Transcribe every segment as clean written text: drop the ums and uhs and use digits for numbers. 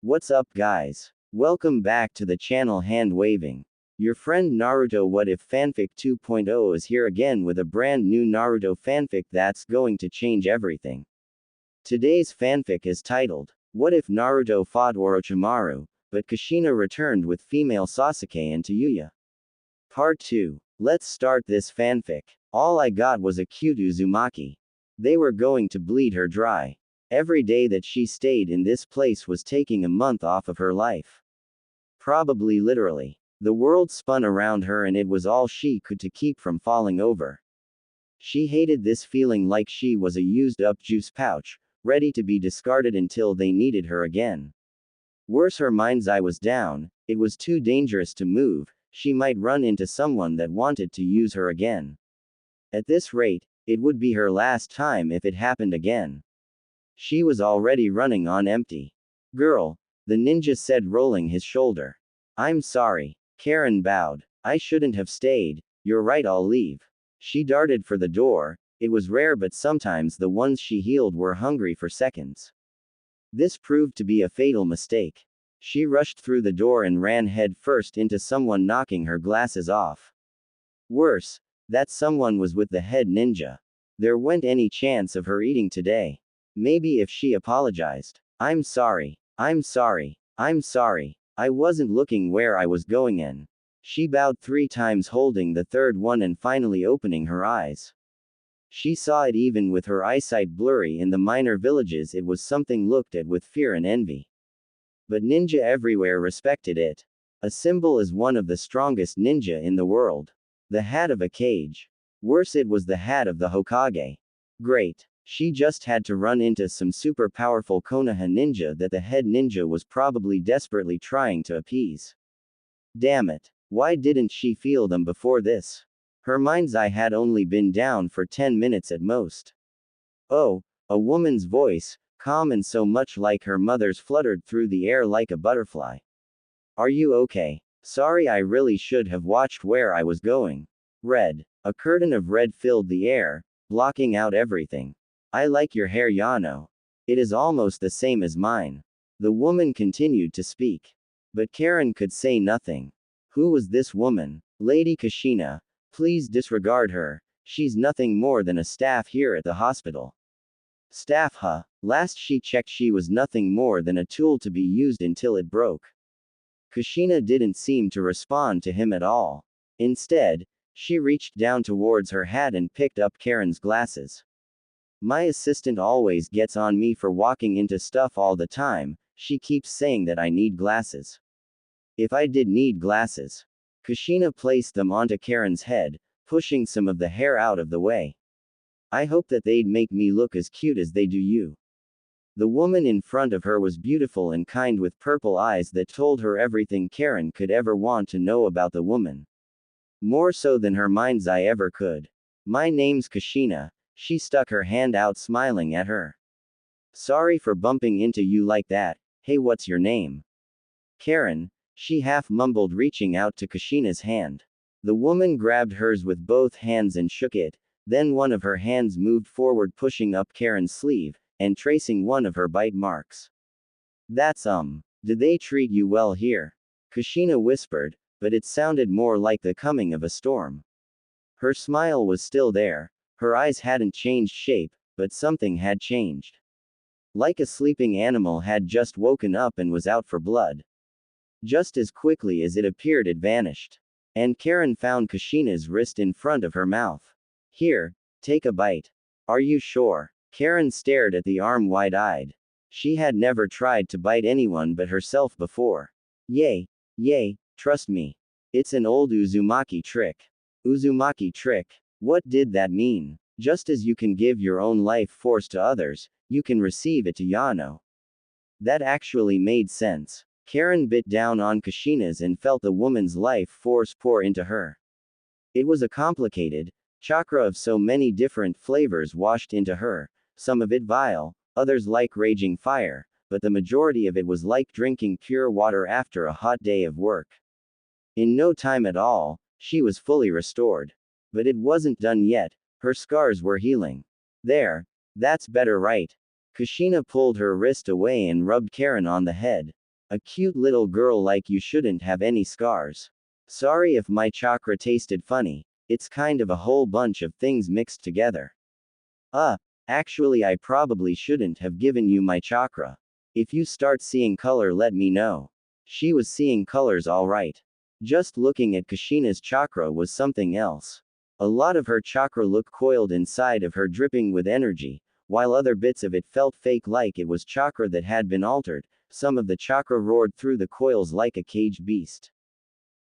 What's up guys? Welcome back to the channel Hand Waving. Your friend Naruto What If Fanfic 2.0 is here again with a brand new Naruto fanfic that's going to change everything. Today's fanfic is titled, What If Naruto Fought Orochimaru, but Kushina Returned with Female Sasuke and Tayuya? Part 2. Let's start this fanfic. All I got was a cute Uzumaki. They were going to bleed her dry. Every day that she stayed in this place was taking a month off of her life. Probably literally. The world spun around her and it was all she could to keep from falling over. She hated this feeling like she was a used-up juice pouch, ready to be discarded until they needed her again. Worse, her mind's eye was down. It was too dangerous to move. She might run into someone that wanted to use her again. At this rate, it would be her last time if it happened again. She was already running on empty. Girl, the ninja said, rolling his shoulder. I'm sorry. Karen bowed. I shouldn't have stayed. You're right, I'll leave. She darted for the door. It was rare, but sometimes the ones she healed were hungry for seconds. This proved to be a fatal mistake. She rushed through the door and ran head first into someone, knocking her glasses off. Worse, that someone was with the head ninja. There wasn't any chance of her eating today. Maybe if she apologized. I'm sorry. I'm sorry. I'm sorry. I wasn't looking where I was going in. She bowed 3 times, holding the third one and finally opening her eyes. She saw it. Even with her eyesight blurry in the minor villages, it was something looked at with fear and envy. But ninja everywhere respected it. A symbol is one of the strongest ninja in the world. The hat of a cage. Worse, it was the hat of the Hokage. Great. She just had to run into some super powerful Konoha ninja that the head ninja was probably desperately trying to appease. Damn it. Why didn't she feel them before this? Her mind's eye had only been down for 10 minutes at most. Oh, a woman's voice, calm and so much like her mother's, fluttered through the air like a butterfly. Are you okay? Sorry, I really should have watched where I was going. Red. A curtain of red filled the air, blocking out everything. I like your hair, Yano. It is almost the same as mine. The woman continued to speak. But Karen could say nothing. Who was this woman? Lady Kushina. Please disregard her. She's nothing more than a staff here at the hospital. Staff, huh? Last she checked, she was nothing more than a tool to be used until it broke. Kushina didn't seem to respond to him at all. Instead, she reached down towards her hat and picked up Karen's glasses. My assistant always gets on me for walking into stuff all the time. She keeps saying that I need glasses. If I did need glasses. Kushina placed them onto Karen's head, pushing some of the hair out of the way. I hope that they'd make me look as cute as they do you. The woman in front of her was beautiful and kind, with purple eyes that told her everything Karen could ever want to know about the woman. More so than her mind's eye ever could. My name's Kushina. She stuck her hand out, smiling at her. Sorry for bumping into you like that. Hey, what's your name? Karen, she half mumbled, reaching out to Kushina's hand. The woman grabbed hers with both hands and shook it. Then one of her hands moved forward, pushing up Karen's sleeve, and tracing one of her bite marks. That's did they treat you well here? Kushina whispered, but it sounded more like the coming of a storm. Her smile was still there. Her eyes hadn't changed shape, but something had changed. Like a sleeping animal had just woken up and was out for blood. Just as quickly as it appeared, it vanished. And Karen found Kushina's wrist in front of her mouth. Here, take a bite. Are you sure? Karen stared at the arm wide-eyed. She had never tried to bite anyone but herself before. Yay, trust me. It's an old Uzumaki trick. Uzumaki trick. What did that mean? Just as you can give your own life force to others, you can receive it to Yano. That actually made sense. Karen bit down on Kushina's and felt the woman's life force pour into her. It was a complicated chakra of so many different flavors washed into her, some of it vile, others like raging fire, but the majority of it was like drinking pure water after a hot day of work. In no time at all, she was fully restored. But it wasn't done yet. Her scars were healing. There. That's better, right? Kushina pulled her wrist away and rubbed Karen on the head. A cute little girl like you shouldn't have any scars. Sorry if my chakra tasted funny, it's kind of a whole bunch of things mixed together. Actually I probably shouldn't have given you my chakra. If you start seeing color let me know. She was seeing colors alright. Just looking at Kushina's chakra was something else. A lot of her chakra looked coiled inside of her dripping with energy, while other bits of it felt fake like it was chakra that had been altered. Some of the chakra roared through the coils like a caged beast.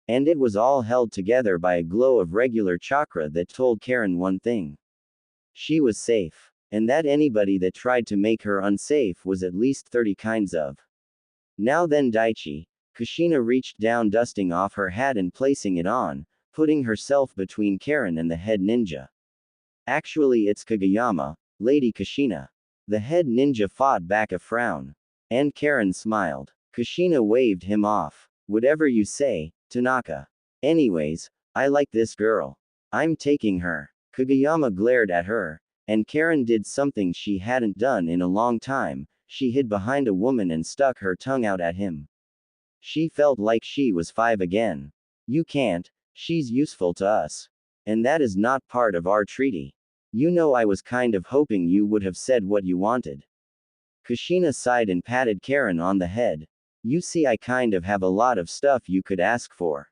And it was all held together by a glow of regular chakra that told Karen one thing. She was safe. And that anybody that tried to make her unsafe was at least 30 kinds of. Now then Daichi, Kushina reached down dusting off her hat and placing it on, putting herself between Karen and the head ninja. Actually it's Kageyama, Lady Kushina. The head ninja fought back a frown. And Karen smiled. Kushina waved him off. Whatever you say, Tanaka. Anyways, I like this girl. I'm taking her. Kageyama glared at her. And Karen did something she hadn't done in a long time, she hid behind a woman and stuck her tongue out at him. She felt like she was 5 again. You can't, she's useful to us. And that is not part of our treaty. You know I was kind of hoping you would have said what you wanted. Kushina sighed and patted Karen on the head. You see I kind of have a lot of stuff you could ask for.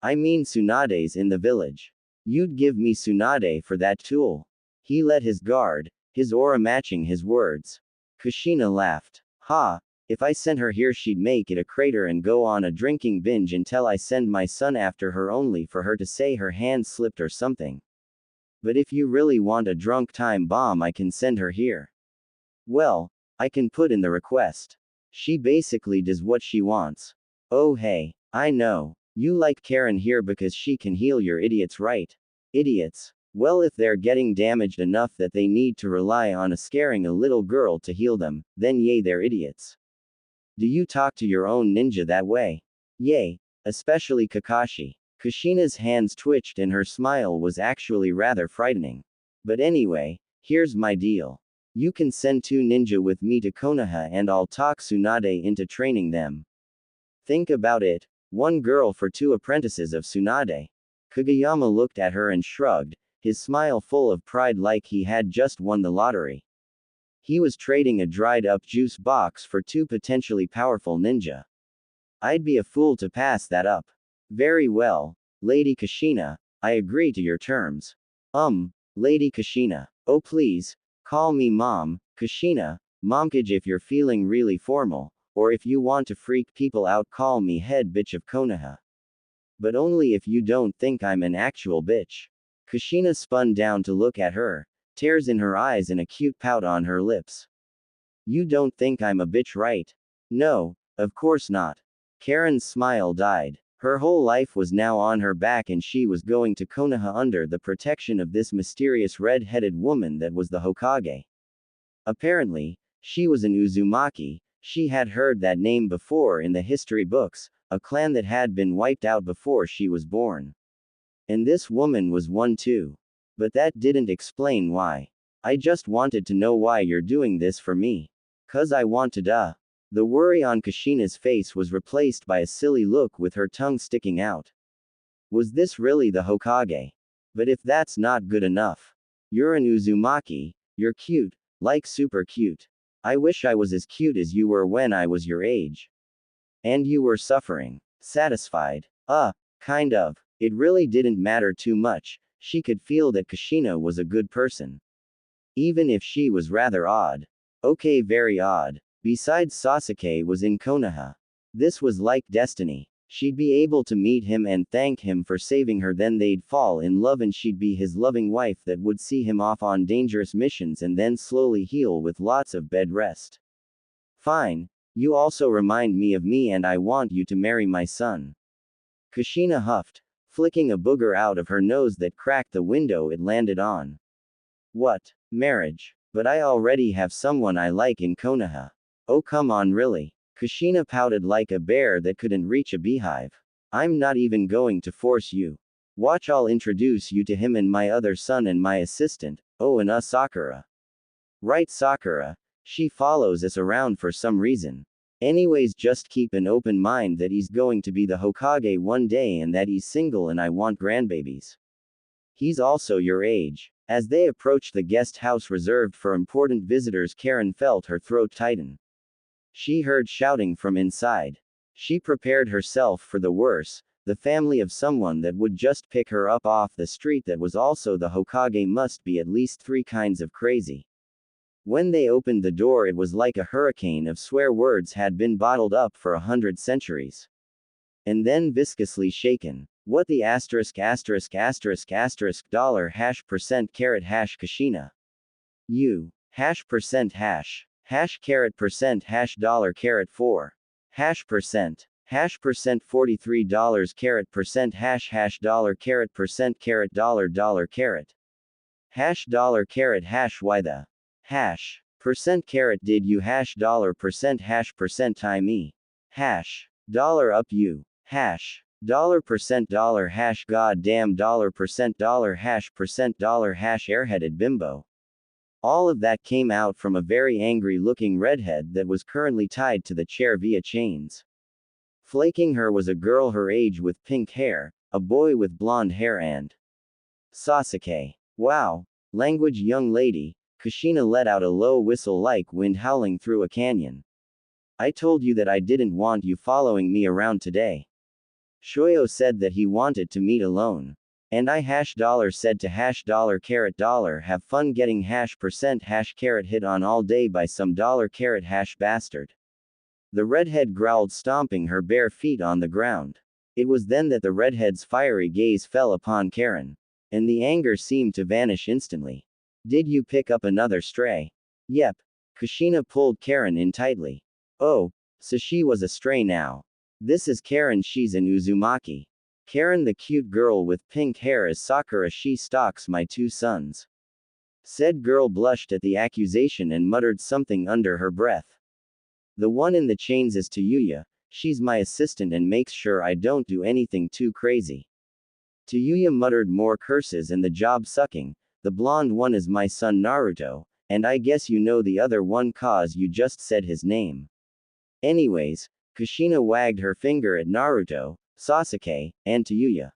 I mean Tsunade's in the village. You'd give me Tsunade for that tool. He let his guard, his aura matching his words. Kushina laughed. Ha, if I sent her here she'd make it a crater and go on a drinking binge until I send my son after her only for her to say her hand slipped or something. But if you really want a drunk time bomb I can send her here. Well, I can put in the request. She basically does what she wants. Oh hey, I know. You like Karen here because she can heal your idiots, right? Idiots. Well, if they're getting damaged enough that they need to rely on scaring a little girl to heal them, then yay, they're idiots. Do you talk to your own ninja that way? Yay, especially Kakashi. Kushina's hands twitched and her smile was actually rather frightening. But anyway, here's my deal. You can send 2 ninja with me to Konoha and I'll talk Tsunade into training them. Think about it, 1 girl for 2 apprentices of Tsunade. Kageyama looked at her and shrugged, his smile full of pride like he had just won the lottery. He was trading a dried-up juice box for 2 potentially powerful ninja. I'd be a fool to pass that up. Very well, Lady Kushina, I agree to your terms. Lady Kushina. Oh please, call me Mom, Kushina, Momkage if you're feeling really formal, or if you want to freak people out call me head bitch of Konoha. But only if you don't think I'm an actual bitch. Kushina spun down to look at her, tears in her eyes and a cute pout on her lips. You don't think I'm a bitch, right? No, of course not. Karen's smile died. Her whole life was now on her back and she was going to Konoha under the protection of this mysterious red-headed woman that was the Hokage. Apparently, she was an Uzumaki, she had heard that name before in the history books, a clan that had been wiped out before she was born. And this woman was one too. But that didn't explain why. I just wanted to know why you're doing this for me. 'Cause I want to. The worry on Kushina's face was replaced by a silly look with her tongue sticking out. Was this really the Hokage? But if that's not good enough. You're an Uzumaki, you're cute, like super cute. I wish I was as cute as you were when I was your age. And you were suffering. Satisfied. Kind of. It really didn't matter too much, she could feel that Kushina was a good person. Even if she was rather odd. Okay, very odd. Besides Sasuke was in Konoha. This was like destiny. She'd be able to meet him and thank him for saving her, then they'd fall in love and she'd be his loving wife that would see him off on dangerous missions and then slowly heal with lots of bed rest. Fine. You also remind me of me and I want you to marry my son. Kushina huffed, flicking a booger out of her nose that cracked the window it landed on. What? Marriage? But I already have someone I like in Konoha. Oh come on, really? Kushina pouted like a bear that couldn't reach a beehive. I'm not even going to force you. Watch, I'll introduce you to him and my other son and my assistant, oh and Sakura. Right, Sakura. She follows us around for some reason. Anyways, just keep an open mind that he's going to be the Hokage one day and that he's single and I want grandbabies. He's also your age. As they approached the guest house reserved for important visitors, Karen felt her throat tighten. She heard shouting from inside. She prepared herself for the worst. The family of someone that would just pick her up off the street that was also the Hokage must be at least 3 kinds of crazy. When they opened the door, it was like a hurricane of swear words had been bottled up for 100 centuries. And then viscously shaken. What the asterisk dollar hash percent carat hash Kushina. U. Hash percent hash. Hash carat percent hash dollar carat 4. Hash percent $43 carat percent hash dollar carat percent carat dollar carat. Hash dollar carat hash. Why the hash percent carat did you hash dollar percent hash percent time me hash dollar up you hash dollar percent dollar hash goddamn dollar percent dollar hash airheaded bimbo. All of that came out from a very angry looking redhead that was currently tied to the chair via chains. Flaking her was a girl her age with pink hair, a boy with blonde hair and Sasuke. Wow. Language young lady. Kushina let out a low whistle like wind howling through a canyon. I told you that I didn't want you following me around today. Shoyo said that he wanted to meet alone. And I hash dollar said to hash dollar carat dollar have fun getting hash percent hash carat hit on all day by some dollar carat hash bastard. The redhead growled, stomping her bare feet on the ground. It was then that the redhead's fiery gaze fell upon Karen. And the anger seemed to vanish instantly. Did you pick up another stray? Yep. Kushina pulled Karen in tightly. Oh, so she was a stray now. This is Karen, she's an Uzumaki. Karen, the cute girl with pink hair, is Sakura, she stalks my 2 sons. Said girl blushed at the accusation and muttered something under her breath. The one in the chains is Tayuya, she's my assistant and makes sure I don't do anything too crazy. Tayuya muttered more curses and the job sucking. The blonde one is my son Naruto, and I guess you know the other one cause you just said his name. Anyways, Kushina wagged her finger at Naruto, Sasuke, and Tayuya.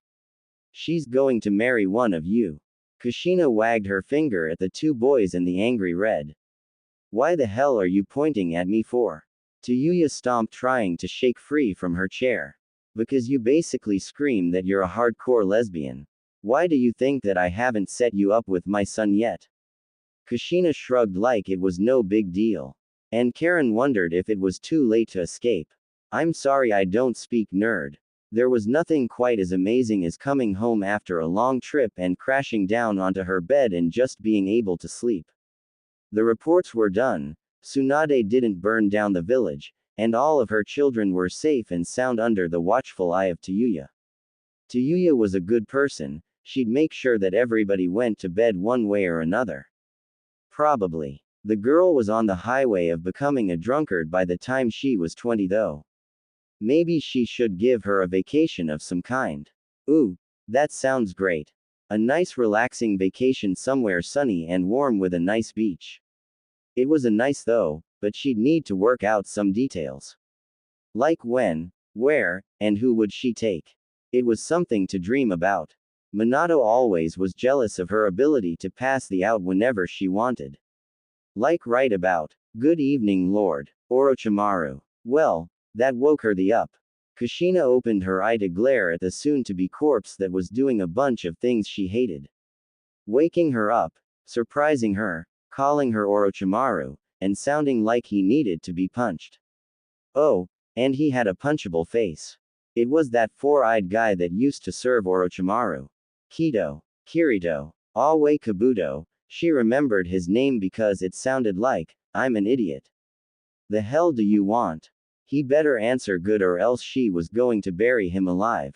She's going to marry one of you. Kushina wagged her finger at the 2 boys and the angry red. Why the hell are you pointing at me for? Tayuya stomped, trying to shake free from her chair. Because you basically scream that you're a hardcore lesbian. Why do you think that I haven't set you up with my son yet? Kushina shrugged like it was no big deal. And Karen wondered if it was too late to escape. I'm sorry, I don't speak nerd. There was nothing quite as amazing as coming home after a long trip and crashing down onto her bed and just being able to sleep. The reports were done. Tsunade didn't burn down the village, and all of her children were safe and sound under the watchful eye of Tayuya. Tayuya was a good person. She'd make sure that everybody went to bed one way or another. Probably. The girl was on the highway of becoming a drunkard by the time she was 20 though. Maybe she should give her a vacation of some kind. Ooh, that sounds great. A nice relaxing vacation somewhere sunny and warm with a nice beach. It was a nice though, but she'd need to work out some details. Like when, where, and who would she take? It was something to dream about. Minato always was jealous of her ability to pass the out whenever she wanted. Like right about, good evening Lord Orochimaru. Well, that woke her the up. Kushina opened her eye to glare at the soon-to-be corpse that was doing a bunch of things she hated. Waking her up, surprising her, calling her Orochimaru, and sounding like he needed to be punched. Oh, and he had a punchable face. It was that 4-eyed guy that used to serve Orochimaru. Kirito. Awe Kabuto, she remembered his name because it sounded like, I'm an idiot. The hell do you want? He better answer good or else she was going to bury him alive.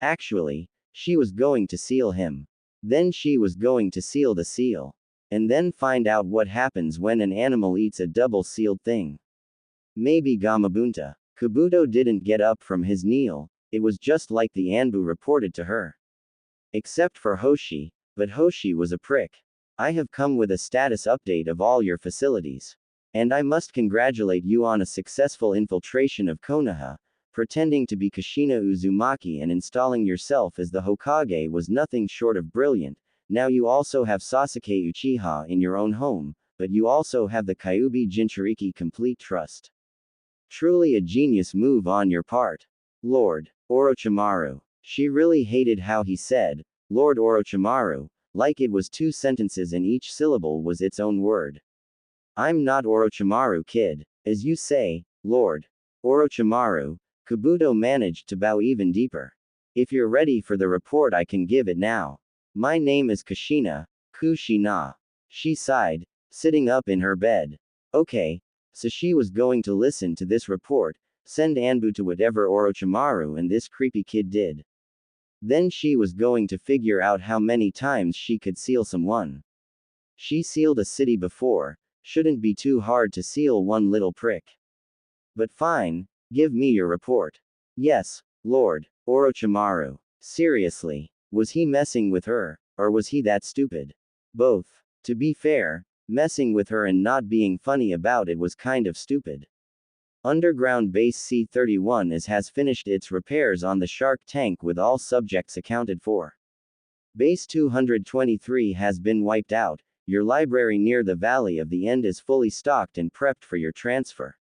Actually, she was going to seal him. Then she was going to seal the seal. And then find out what happens when an animal eats a double-sealed thing. Maybe Gamabunta. Kabuto didn't get up from his kneel, it was just like the Anbu reported to her. Except for Hoshi, but Hoshi was a prick. I have come with a status update of all your facilities. And I must congratulate you on a successful infiltration of Konoha. Pretending to be Kushina Uzumaki and installing yourself as the Hokage was nothing short of brilliant. Now you also have Sasuke Uchiha in your own home, but you also have the Kyuubi Jinchuriki complete trust. Truly a genius move on your part. Lord Orochimaru. She really hated how he said, Lord Orochimaru, like it was two sentences and each syllable was its own word. I'm not Orochimaru, kid. As you say, Lord Orochimaru. Kabuto managed to bow even deeper. If you're ready for the report, I can give it now. My name is Kushina. Kushina. She sighed, sitting up in her bed. Okay. So she was going to listen to this report, send Anbu to whatever Orochimaru and this creepy kid did. Then she was going to figure out how many times she could seal someone. She sealed a city before, shouldn't be too hard to seal one little prick. But fine. Give me your report. Yes, Lord Orochimaru. Seriously, was he messing with her, or was he that stupid? Both. To be fair, messing with her and not being funny about it was kind of stupid. Underground Base C-31 has finished its repairs on the Shark tank with all subjects accounted for. Base 223 has been wiped out. Your library near the Valley of the End is fully stocked and prepped for your transfer.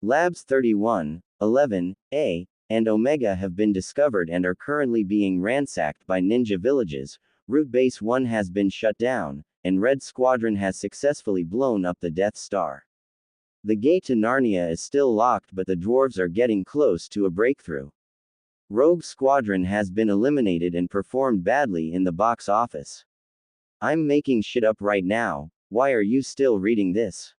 Labs 31, 11A, and Omega have been discovered and are currently being ransacked by ninja villages. Route Base 1 has been shut down, and Red Squadron has successfully blown up the Death Star. The gate to Narnia is still locked, but the dwarves are getting close to a breakthrough. Rogue Squadron has been eliminated and performed badly in the box office. I'm making shit up right now. Why are you still reading this?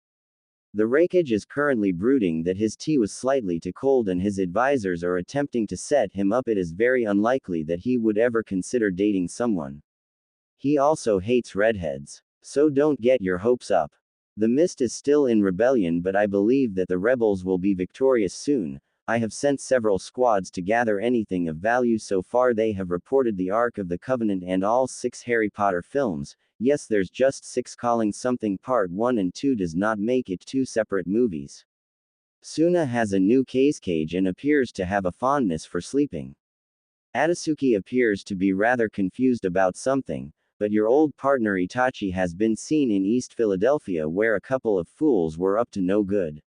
The Raikage is currently brooding that his tea was slightly too cold and his advisors are attempting to set him up. It is very unlikely that he would ever consider dating someone. He also hates redheads. So don't get your hopes up. The Mist is still in rebellion, but I believe that the rebels will be victorious soon. I have sent several squads to gather anything of value. So far they have reported the Ark of the Covenant and all 6 Harry Potter films. Yes, there's just 6. Calling something part 1 and 2 does not make it 2 separate movies. Suna has a new cage and appears to have a fondness for sleeping. Adasuki appears to be rather confused about something, but your old partner Itachi has been seen in East Philadelphia where a couple of fools were up to no good.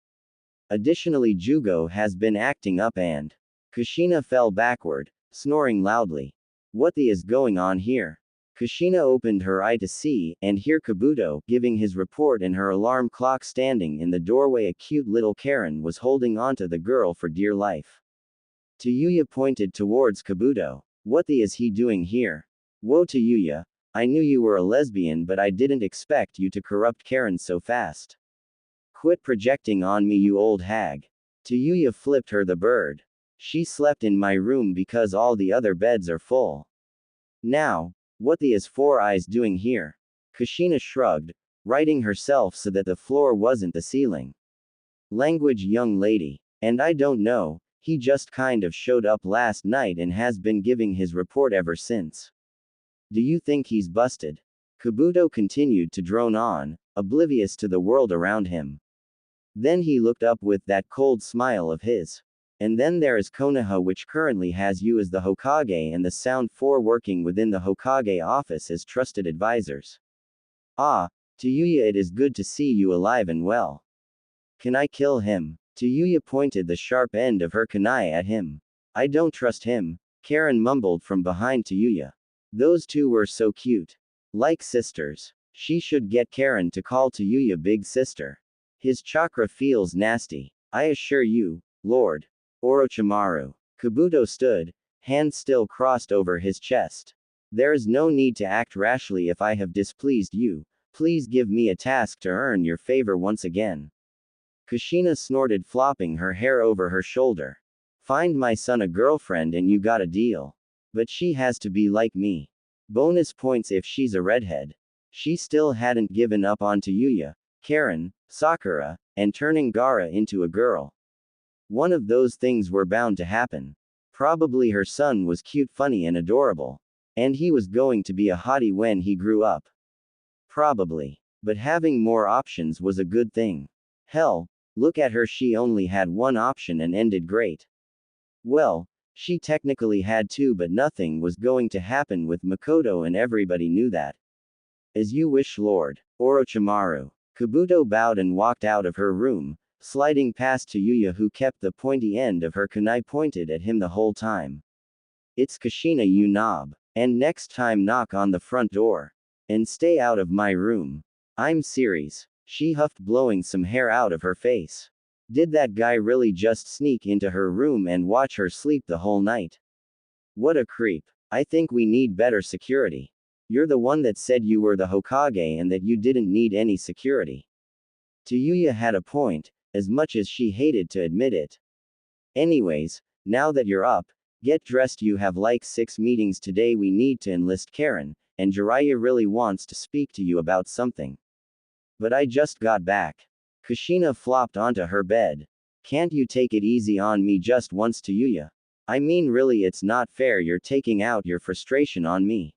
Additionally, Jugo has been acting up and Kushina fell backward, snoring loudly. What the is going on here? Kushina opened her eye to see and hear Kabuto giving his report and her alarm clock standing in the doorway. A cute little Karen was holding onto the girl for dear life. Tayuya pointed towards Kabuto. What the is he doing here? Whoa Tayuya, I knew you were a lesbian, but I didn't expect you to corrupt Karen so fast. Quit projecting on me, you old hag. Tayuya flipped her the bird. She slept in my room because all the other beds are full. Now, what the is Four Eyes doing here? Kushina shrugged, righting herself so that the floor wasn't the ceiling. Language, young lady. And I don't know, he just kind of showed up last night and has been giving his report ever since. Do you think he's busted? Kabuto continued to drone on, oblivious to the world around him. Then he looked up with that cold smile of his. And then there is Konoha, which currently has you as the Hokage and the Sound 4 working within the Hokage office as trusted advisors. Ah, Tayuya, it is good to see you alive and well. Can I kill him? Tayuya pointed the sharp end of her kunai at him. I don't trust him, Karen mumbled from behind Tayuya. Those two were so cute. Like sisters. She should get Karen to call Tayuya big sister. His chakra feels nasty. I assure you, Lord Orochimaru. Kabuto stood, hands still crossed over his chest. There is no need to act rashly. If I have displeased you, please give me a task to earn your favor once again. Kushina snorted, flopping her hair over her shoulder. Find my son a girlfriend and you got a deal. But she has to be like me. Bonus points if she's a redhead. She still hadn't given up on Tayuya, Karen, Sakura, and turning Gaara into a girl. One of those things were bound to happen. Probably her son was cute, funny, and adorable. And he was going to be a hottie when he grew up. Probably. But having more options was a good thing. Hell, look at her, she only had one option and ended great. Well, she technically had two, but nothing was going to happen with Makoto and everybody knew that. As you wish, Lord Orochimaru. Kabuto bowed and walked out of her room, sliding past Tayuya, who kept the pointy end of her kunai pointed at him the whole time. It's Kushina, you knob. And next time knock on the front door. And stay out of my room. I'm serious. She huffed, blowing some hair out of her face. Did that guy really just sneak into her room and watch her sleep the whole night? What a creep. I think we need better security. You're the one that said you were the Hokage and that you didn't need any security. Tayuya had a point, as much as she hated to admit it. Anyways, now that you're up, get dressed, you have like 6 meetings today, we need to enlist Karen, and Jiraiya really wants to speak to you about something. But I just got back. Kushina flopped onto her bed. Can't you take it easy on me just once, Tayuya? I mean, really, it's not fair you're taking out your frustration on me.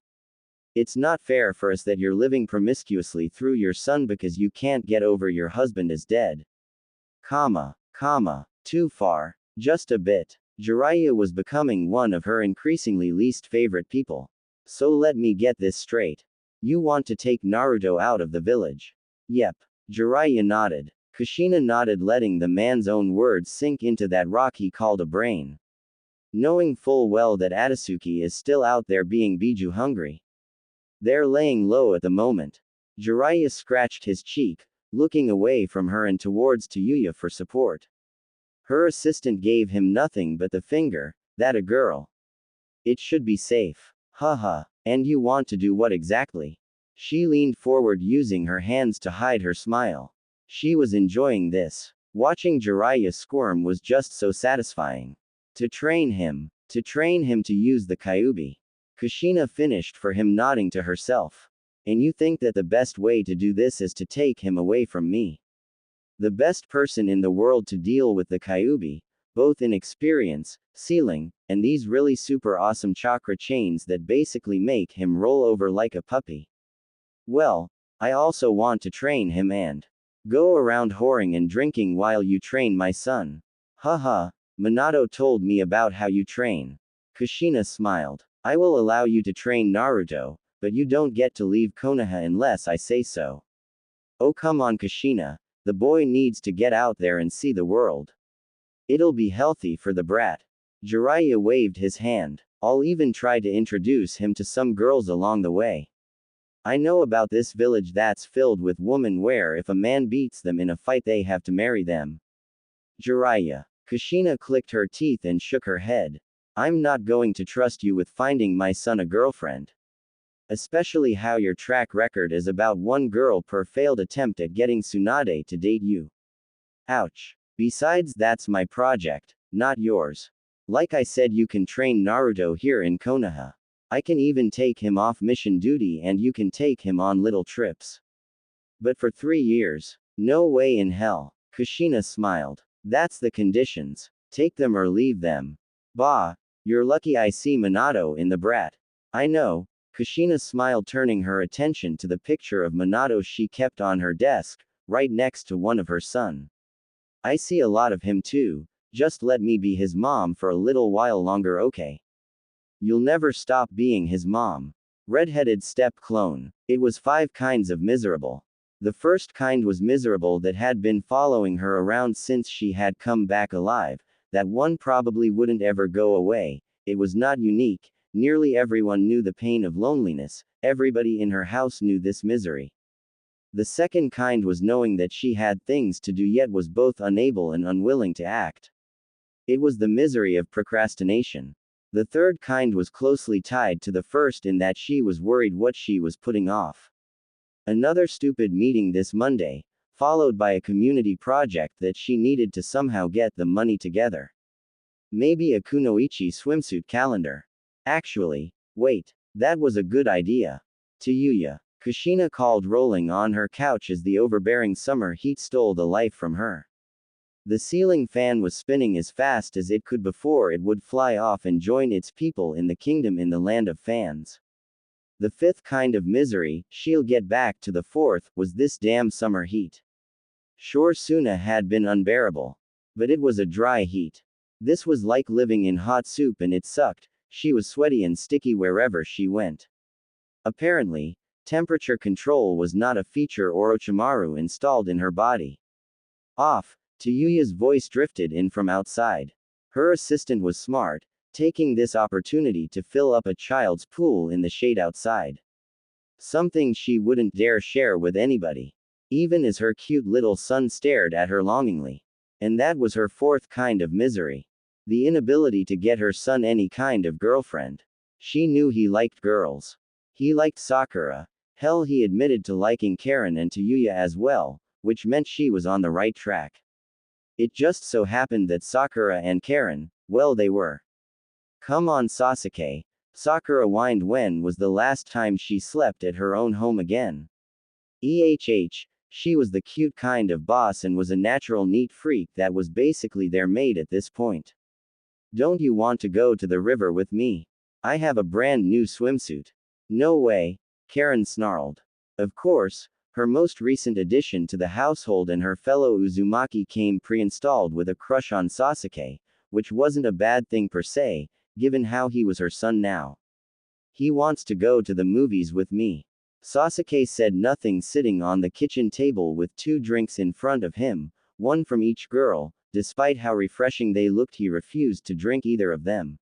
It's not fair for us that you're living promiscuously through your son because you can't get over your husband is dead. Too far. Just a bit. Jiraiya was becoming one of her increasingly least favorite people. So let me get this straight. You want to take Naruto out of the village? Yep. Jiraiya nodded. Kushina nodded, letting the man's own words sink into that rock he called a brain. Knowing full well that Atatsuki is still out there being biju hungry. They're laying low at the moment. Jiraiya scratched his cheek, looking away from her and towards Tayuya for support. Her assistant gave him nothing but the finger. That a girl? It should be safe. Haha. And you want to do what exactly? She leaned forward, using her hands to hide her smile. She was enjoying this. Watching Jiraiya squirm was just so satisfying. To train him to use the Kyuubi. Kushina finished for him, nodding to herself. And you think that the best way to do this is to take him away from me? The best person in the world to deal with the Kyuubi, both in experience, sealing, and these really super awesome chakra chains that basically make him roll over like a puppy. Well, I also want to train him and go around whoring and drinking while you train my son. Haha, Minato told me about how you train. Kushina smiled. I will allow you to train Naruto, but you don't get to leave Konoha unless I say so. Oh come on, Kushina, the boy needs to get out there and see the world. It'll be healthy for the brat. Jiraiya waved his hand. I'll even try to introduce him to some girls along the way. I know about this village that's filled with women where if a man beats them in a fight they have to marry them. Jiraiya. Kushina clicked her teeth and shook her head. I'm not going to trust you with finding my son a girlfriend. Especially how your track record is about one girl per failed attempt at getting Tsunade to date you. Ouch. Besides, that's my project, not yours. Like I said, you can train Naruto here in Konoha. I can even take him off mission duty and you can take him on little trips. But for 3 years? No way in hell. Kushina smiled. That's the conditions. Take them or leave them. Bah. You're lucky I see Minato in the brat. I know. Kushina smiled, turning her attention to the picture of Minato she kept on her desk, right next to one of her son. I see a lot of him too. Just let me be his mom for a little while longer, okay? You'll never stop being his mom. Red-headed step clone. It was 5 kinds of miserable. The first kind was miserable that had been following her around since she had come back alive. That one probably wouldn't ever go away. It was not unique. Nearly everyone knew the pain of loneliness. Everybody in her house knew this misery. The second kind was knowing that she had things to do yet was both unable and unwilling to act. It was the misery of procrastination. The third kind was closely tied to the first in that she was worried what she was putting off. Another stupid meeting this Monday, followed by a community project that she needed to somehow get the money together. Maybe a kunoichi swimsuit calendar. Actually, wait, that was a good idea. Tayuya. Kushina called, rolling on her couch as the overbearing summer heat stole the life from her. The ceiling fan was spinning as fast as it could before it would fly off and join its people in the kingdom in the land of fans. The 5th kind of misery, she'll get back to the 4th, was this damn summer heat. Sure, Suna had been unbearable. But it was a dry heat. This was like living in hot soup and it sucked. She was sweaty and sticky wherever she went. Apparently, temperature control was not a feature Orochimaru installed in her body. Off, Tayuya's voice drifted in from outside. Her assistant was smart, taking this opportunity to fill up a child's pool in the shade outside. Something she wouldn't dare share with anybody. Even as her cute little son stared at her longingly. And that was her fourth kind of misery. The inability to get her son any kind of girlfriend. She knew he liked girls. He liked Sakura. Hell, he admitted to liking Karen and Tayuya as well, which meant she was on the right track. It just so happened that Sakura and Karen, well, they were. Come on, Sasuke. Sakura whined. When was the last time she slept at her own home again? She was the cute kind of boss and was a natural neat freak that was basically their maid at this point. Don't you want to go to the river with me? I have a brand new swimsuit. No way, Karen snarled. Of course, her most recent addition to the household and her fellow Uzumaki came pre-installed with a crush on Sasuke, which wasn't a bad thing per se, given how he was her son now. He wants to go to the movies with me. Sasuke said nothing, sitting on the kitchen table with 2 drinks in front of him, one from each girl. Despite how refreshing they looked, he refused to drink either of them.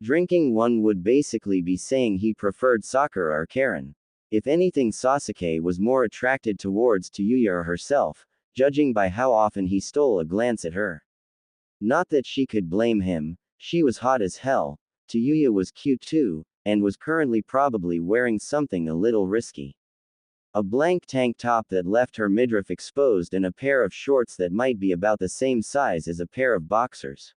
Drinking one would basically be saying he preferred Sakura or Karen. If anything, Sasuke was more attracted towards Tayuya herself, judging by how often he stole a glance at her. Not that she could blame him, she was hot as hell. Tayuya was cute too, and was currently probably wearing something a little risky. A blank tank top that left her midriff exposed and a pair of shorts that might be about the same size as a pair of boxers.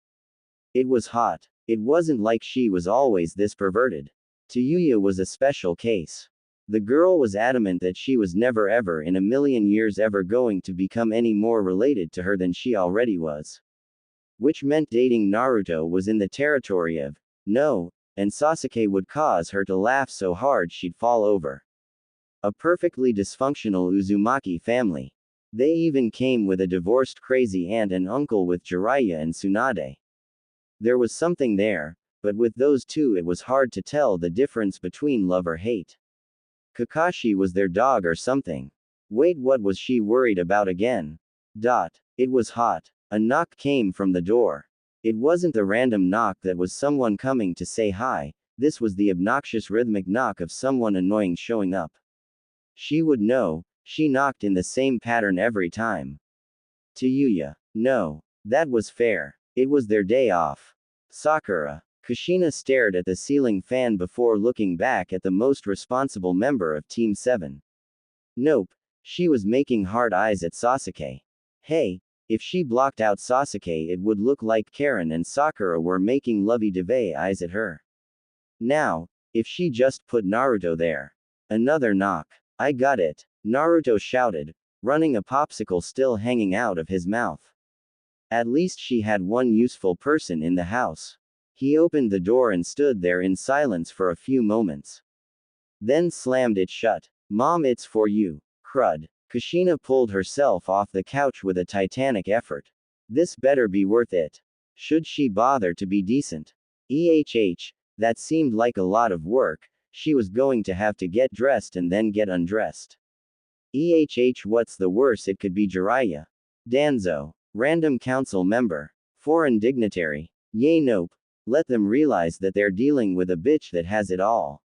It was hot. It wasn't like she was always this perverted. Tayuya was a special case. The girl was adamant that she was never ever in a million years ever going to become any more related to her than she already was. Which meant dating Naruto was in the territory of no, and Sasuke would cause her to laugh so hard she'd fall over. A perfectly dysfunctional Uzumaki family. They even came with a divorced crazy aunt and uncle with Jiraiya and Tsunade. There was something there, but with those two it was hard to tell the difference between love or hate. Kakashi was their dog or something. Wait, what was she worried about again? It was hot. A knock came from the door. It wasn't the random knock that was someone coming to say hi, this was the obnoxious rhythmic knock of someone annoying showing up. She would know, she knocked in the same pattern every time. Tayuya. No. That was fair. It was their day off. Sakura. Kushina stared at the ceiling fan before looking back at the most responsible member of Team 7. Nope. She was making hard eyes at Sasuke. Hey, if she blocked out Sasuke it would look like Karen and Sakura were making lovey-dovey eyes at her. Now, if she just put Naruto there. Another knock. I got it, Naruto shouted, running a popsicle still hanging out of his mouth. At least she had one useful person in the house. He opened the door and stood there in silence for a few moments. Then slammed it shut. Mom, it's for you. Crud. Kushina pulled herself off the couch with a titanic effort. This better be worth it. Should she bother to be decent? That seemed like a lot of work. She was going to have to get dressed and then get undressed. What's the worst it could be? Jiraiya. Danzo. Random council member. Foreign dignitary. Yay, nope. Let them realize that they're dealing with a bitch that has it all.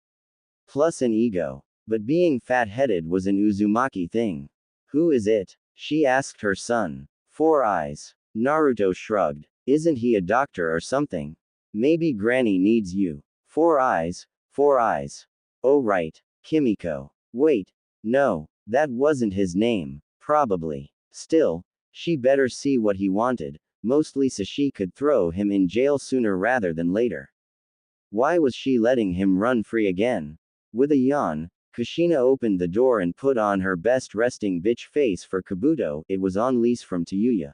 Plus an ego. But being fat-headed was an Uzumaki thing. Who is it? She asked her son. 4 eyes. Naruto shrugged. Isn't he a doctor or something? Maybe Granny needs you. 4 eyes. 4 eyes. Oh right. Kimiko. Wait. No. That wasn't his name. Probably. Still, she better see what he wanted, mostly so she could throw him in jail sooner rather than later. Why was she letting him run free again? With a yawn, Kushina opened the door and put on her best resting bitch face for Kabuto. It was on lease from Tayuya.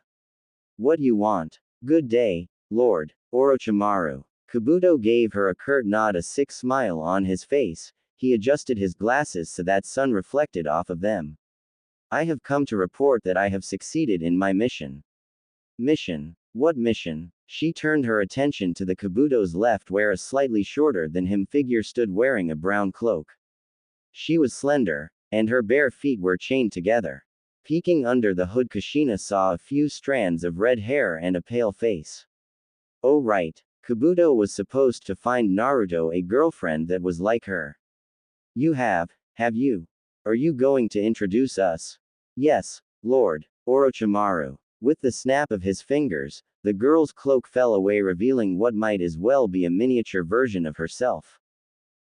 What you want? Good day, Lord Orochimaru. Kabuto gave her a curt nod, a sick smile on his face. He adjusted his glasses so that sun reflected off of them. I have come to report that I have succeeded in my mission. Mission? What mission? She turned her attention to the Kabuto's left where a slightly shorter than him figure stood wearing a brown cloak. She was slender, and her bare feet were chained together. Peeking under the hood, Kushina saw a few strands of red hair and a pale face. Oh right, Kabuto was supposed to find Naruto a girlfriend that was like her. You have you? Are you going to introduce us? Yes, Lord Orochimaru. With the snap of his fingers, the girl's cloak fell away, revealing what might as well be a miniature version of herself.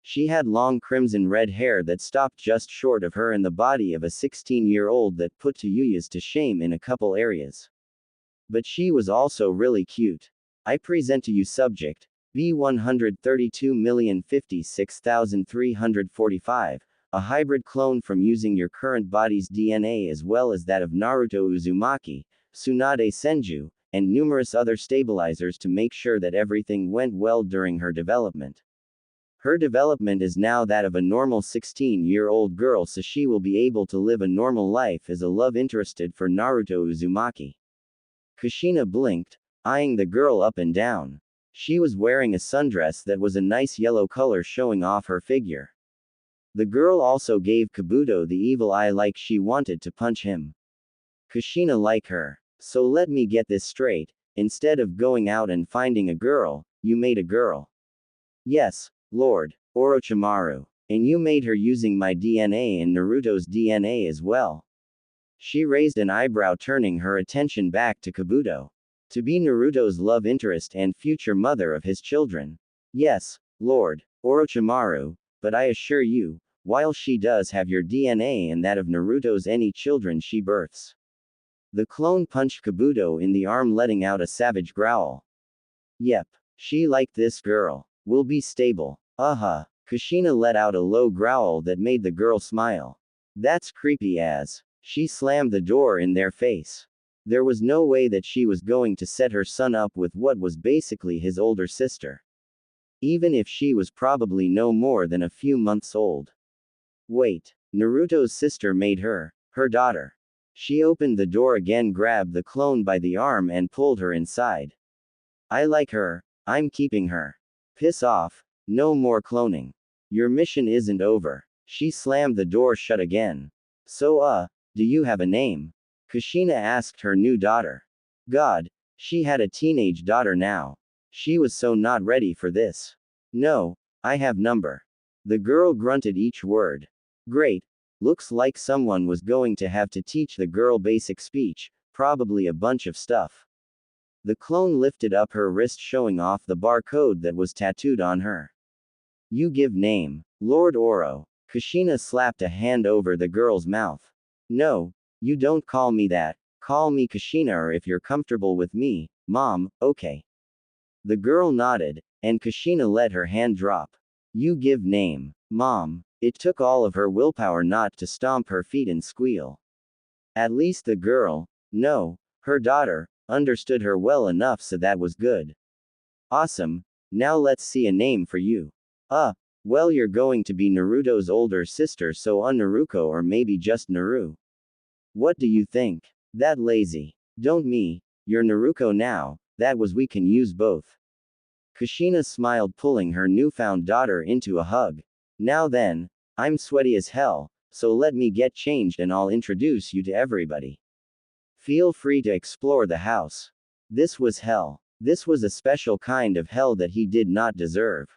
She had long crimson red hair that stopped just short of her and the body of a 16-year-old that put Tayuya's to shame in a couple areas. But she was also really cute. I present to you subject B132,056,345, a hybrid clone from using your current body's DNA as well as that of Naruto Uzumaki, Tsunade Senju, and numerous other stabilizers to make sure that everything went well during her development. Her development is now that of a normal 16-year-old girl, so she will be able to live a normal life as a love interested for Naruto Uzumaki. Kushina blinked, eyeing the girl up and down. She was wearing a sundress that was a nice yellow color showing off her figure. The girl also gave Kabuto the evil eye like she wanted to punch him. Kushina like her. So let me get this straight, instead of going out and finding a girl, you made a girl. Yes, Lord Orochimaru. And you made her using my DNA and Naruto's DNA as well. She raised an eyebrow, turning her attention back to Kabuto. To be Naruto's love interest and future mother of his children. Yes, Lord Orochimaru, but I assure you, while she does have your DNA and that of Naruto's any children she births. The clone punched Kabuto in the arm, letting out a savage growl. Yep, she liked this girl. Will be stable. Kushina let out a low growl that made the girl smile. That's creepy as. She slammed the door in their face. There was no way that she was going to set her son up with what was basically his older sister. Even if she was probably no more than a few months old. Wait, Naruto's sister made her daughter. She opened the door again, grabbed the clone by the arm and pulled her inside. I like her, I'm keeping her. Piss off, no more cloning. Your mission isn't over. She slammed the door shut again. So do you have a name? Kushina asked her new daughter. God, she had a teenage daughter now. She was so not ready for this. No, I have number. The girl grunted each word. Great. Looks like someone was going to have to teach the girl basic speech, probably a bunch of stuff. The clone lifted up her wrist, showing off the barcode that was tattooed on her. You give name, Lord Oro. Kushina slapped a hand over the girl's mouth. No, you don't call me that. Call me Kushina, or if you're comfortable with me, Mom, okay. The girl nodded, and Kushina let her hand drop. You give name, Mom. It took all of her willpower not to stomp her feet and squeal. At least the girl, no, her daughter, understood her well enough, so that was good. Awesome, now let's see a name for you. Well, you're going to be Naruto's older sister, so Naruko, or maybe just Naru. What do you think? That lazy. Don't me, you're Naruko now, that was, we can use both. Kushina smiled, pulling her newfound daughter into a hug. Now then, I'm sweaty as hell, so let me get changed and I'll introduce you to everybody. Feel free to explore the house. This was hell. This was a special kind of hell that he did not deserve.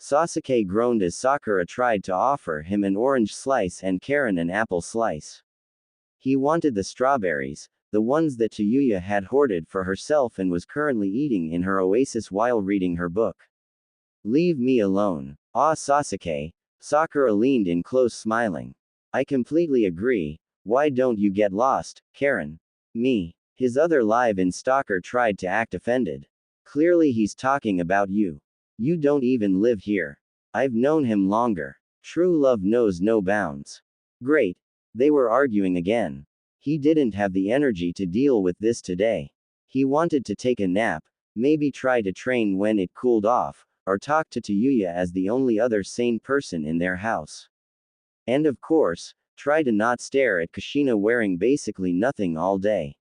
Sasuke groaned as Sakura tried to offer him an orange slice and Karen an apple slice. He wanted the strawberries, the ones that Tayuya had hoarded for herself and was currently eating in her oasis while reading her book. Leave me alone. Sasuke. Sakura leaned in close, smiling. I completely agree. Why don't you get lost, Karen? Me. His other live-in stalker tried to act offended. Clearly he's talking about you. You don't even live here. I've known him longer. True love knows no bounds. Great. They were arguing again. He didn't have the energy to deal with this today. He wanted to take a nap, maybe try to train when it cooled off, or talk to Tayuya as the only other sane person in their house. And of course, Try to not stare at Kushina wearing basically nothing all day.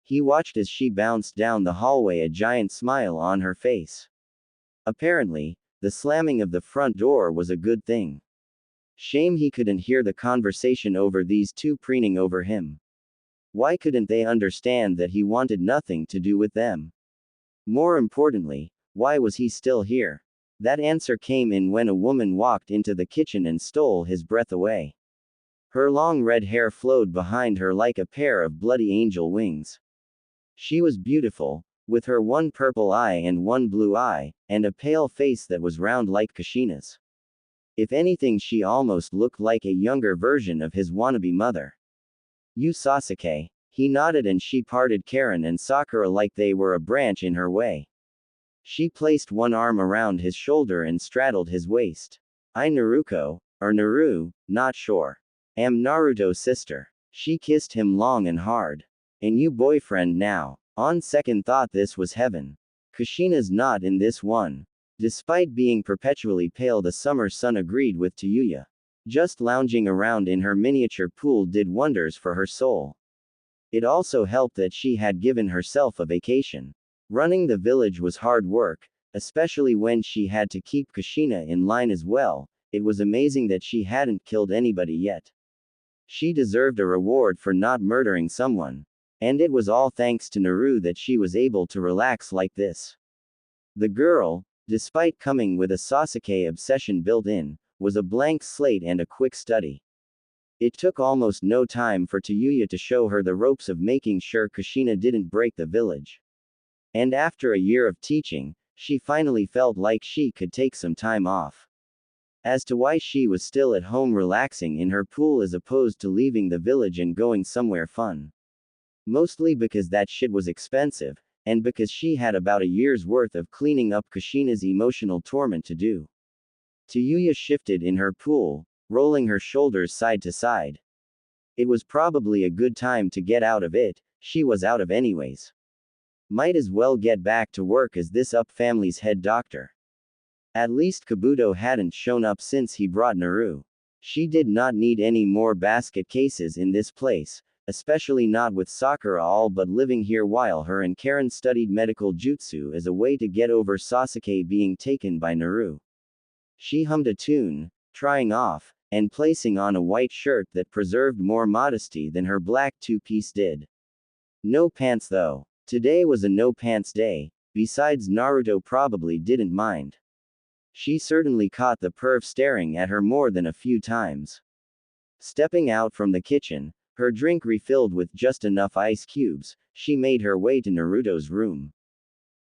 He watched as she bounced down the hallway, a giant smile on her face. Apparently, the slamming of the front door was a good thing. Shame he couldn't hear the conversation over these two preening over him. Why couldn't they understand that he wanted nothing to do with them? More importantly, why was he still here? That answer came in when a woman walked into the kitchen and stole his breath away. Her long red hair flowed behind her like a pair of bloody angel wings. She was beautiful, with her one purple eye and one blue eye, and a pale face that was round like Kushina's. If anything, she almost looked like a younger version of his wannabe mother. You Sasuke. He nodded and she parted Karen and Sakura like they were a branch in her way. She placed one arm around his shoulder and straddled his waist. I Naruto, or Naru, not sure. Am Naruto's sister. She kissed him long and hard. And you boyfriend now. On second thought, this was heaven. Kushina's not in this one. Despite being perpetually pale, the summer sun agreed with Tayuya. Just lounging around in her miniature pool did wonders for her soul. It also helped that she had given herself a vacation. Running the village was hard work, especially when she had to keep Kushina in line as well. It was amazing that she hadn't killed anybody yet. She deserved a reward for not murdering someone. And it was all thanks to Naru that she was able to relax like this. The girl, despite coming with a Sasuke obsession built in, was a blank slate and a quick study. It took almost no time for Tayuya to show her the ropes of making sure Kushina didn't break the village. And after a year of teaching, she finally felt like she could take some time off. As to why she was still at home relaxing in her pool as opposed to leaving the village and going somewhere fun. Mostly because that shit was expensive, and because she had about a year's worth of cleaning up Kushina's emotional torment to do. Tayuya shifted in her pool, rolling her shoulders side to side. It was probably a good time to get out of it. She was out of anyways. Might as well get back to work as this up family's head doctor. At least Kabuto hadn't shown up since he brought Naru. She did not need any more basket cases in this place, especially not with Sakura all but living here while her and Karen studied medical jutsu as a way to get over Sasuke being taken by Naru. She hummed a tune, trying off, and placing on a white shirt that preserved more modesty than her black two-piece did. No pants though. Today was a no-pants day, besides Naruto probably didn't mind. She certainly caught the perv staring at her more than a few times. Stepping out from the kitchen, her drink refilled with just enough ice cubes, she made her way to Naruto's room.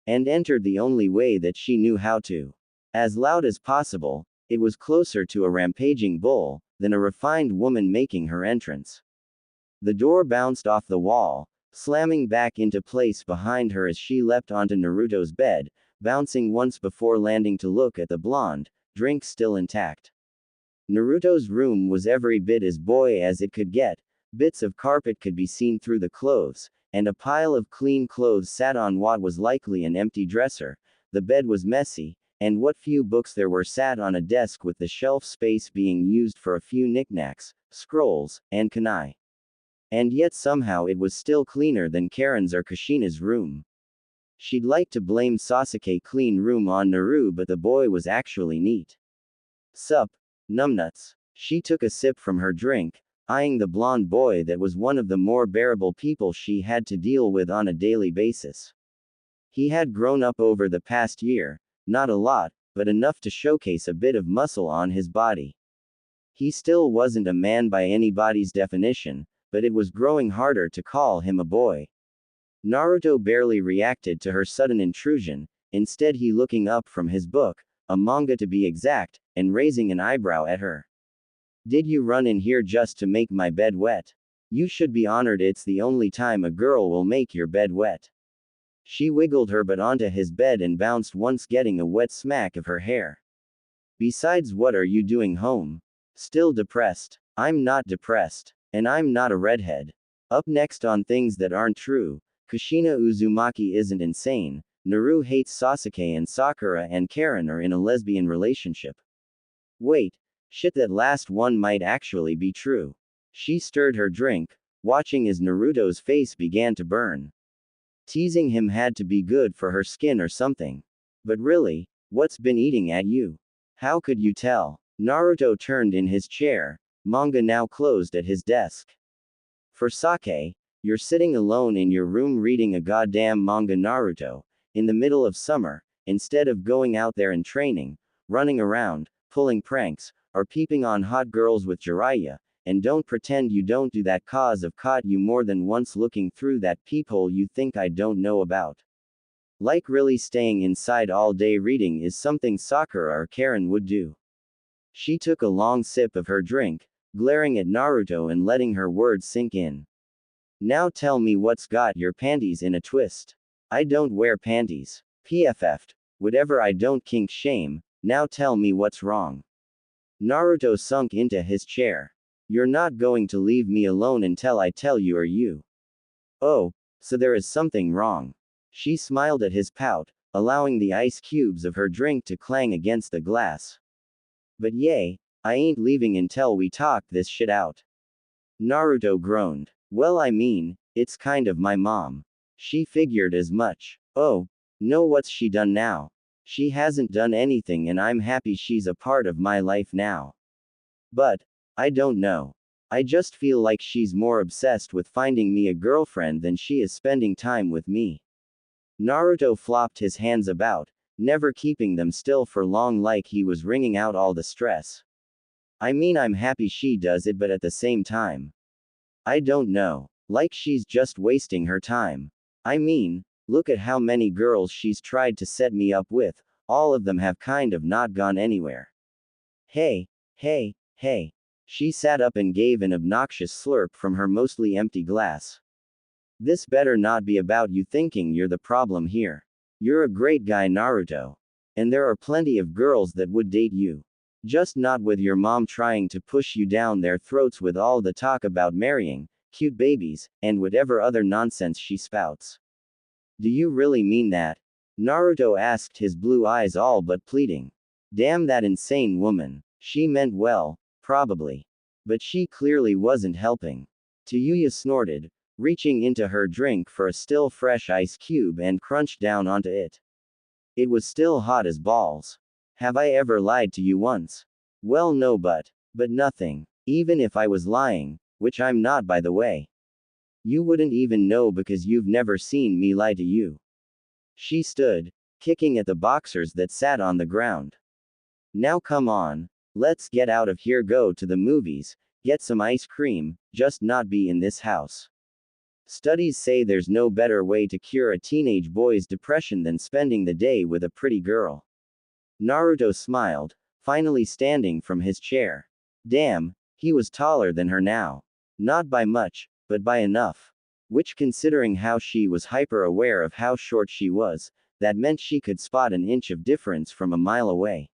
And entered the only way that she knew how to. As loud as possible, it was closer to a rampaging bull than a refined woman making her entrance. The door bounced off the wall, slamming back into place behind her as she leapt onto Naruto's bed, bouncing once before landing to look at the blonde, drink still intact. Naruto's room was every bit as boy as it could get. Bits of carpet could be seen through the clothes, and a pile of clean clothes sat on what was likely an empty dresser. The bed was messy, and what few books there were sat on a desk with the shelf space being used for a few knickknacks, scrolls, and kunai. And yet somehow it was still cleaner than Karen's or Kushina's room. She'd like to blame Sasuke clean room on Naru, but the boy was actually neat. Sup, numbnuts. She took a sip from her drink, eyeing the blonde boy that was one of the more bearable people she had to deal with on a daily basis. He had grown up over the past year, not a lot, but enough to showcase a bit of muscle on his body. He still wasn't a man by anybody's definition, but it was growing harder to call him a boy. Naruto barely reacted to her sudden intrusion, instead he looking up from his book, a manga to be exact, and raising an eyebrow at her. Did you run in here just to make my bed wet? You should be honored, it's the only time a girl will make your bed wet. She wiggled her butt onto his bed and bounced once, getting a wet smack of her hair. Besides, what are you doing home? Still depressed? I'm not depressed. And I'm not a redhead. Up next on things that aren't true, Kushina Uzumaki isn't insane, Naru hates Sasuke, and Sakura and Karen are in a lesbian relationship. Wait. Shit, that last one might actually be true. She stirred her drink, watching as Naruto's face began to burn. Teasing him had to be good for her skin or something. But really, what's been eating at you? How could you tell? Naruto turned in his chair, manga now closed at his desk. For Sake, you're sitting alone in your room reading a goddamn manga Naruto, in the middle of summer, instead of going out there and training, running around, pulling pranks, or peeping on hot girls with Jiraiya, and don't pretend you don't do that cause I've caught you more than once looking through that peephole you think I don't know about. Like really staying inside all day reading is something Sakura or Karen would do. She took a long sip of her drink, glaring at Naruto and letting her words sink in. Now tell me what's got your panties in a twist. I don't wear panties. PFF'd. Whatever, I don't kink shame, now tell me what's wrong. Naruto sunk into his chair. You're not going to leave me alone until I tell you, are you? Oh, so there is something wrong. She smiled at his pout, allowing the ice cubes of her drink to clang against the glass. But yay, I ain't leaving until we talk this shit out. Naruto groaned. Well, I mean, it's kind of my mom. She figured as much. Oh, no, what's she done now? She hasn't done anything and I'm happy she's a part of my life now. But, I don't know. I just feel like she's more obsessed with finding me a girlfriend than she is spending time with me. Naruto flopped his hands about, never keeping them still for long, like he was wringing out all the stress. I mean, I'm happy she does it, but at the same time, I don't know. Like she's just wasting her time. I mean, look at how many girls she's tried to set me up with, all of them have kind of not gone anywhere. Hey. She sat up and gave an obnoxious slurp from her mostly empty glass. This better not be about you thinking you're the problem here. You're a great guy, Naruto. And there are plenty of girls that would date you. Just not with your mom trying to push you down their throats with all the talk about marrying, cute babies, and whatever other nonsense she spouts. Do you really mean that? Naruto asked, his blue eyes all but pleading. Damn that insane woman. She meant well, probably. But she clearly wasn't helping. Tayuya snorted, reaching into her drink for a still fresh ice cube and crunched down onto it. It was still hot as balls. Have I ever lied to you once? Well, no, but nothing. Even if I was lying, which I'm not, by the way. You wouldn't even know because you've never seen me lie to you. She stood, kicking at the boxers that sat on the ground. Now come on. Let's get out of here, go to the movies, get some ice cream, just not be in this house. Studies say there's no better way to cure a teenage boy's depression than spending the day with a pretty girl. Naruto smiled, finally standing from his chair. Damn, he was taller than her now. Not by much, but by enough. Which, considering how she was hyper aware of how short she was, that meant she could spot an inch of difference from a mile away.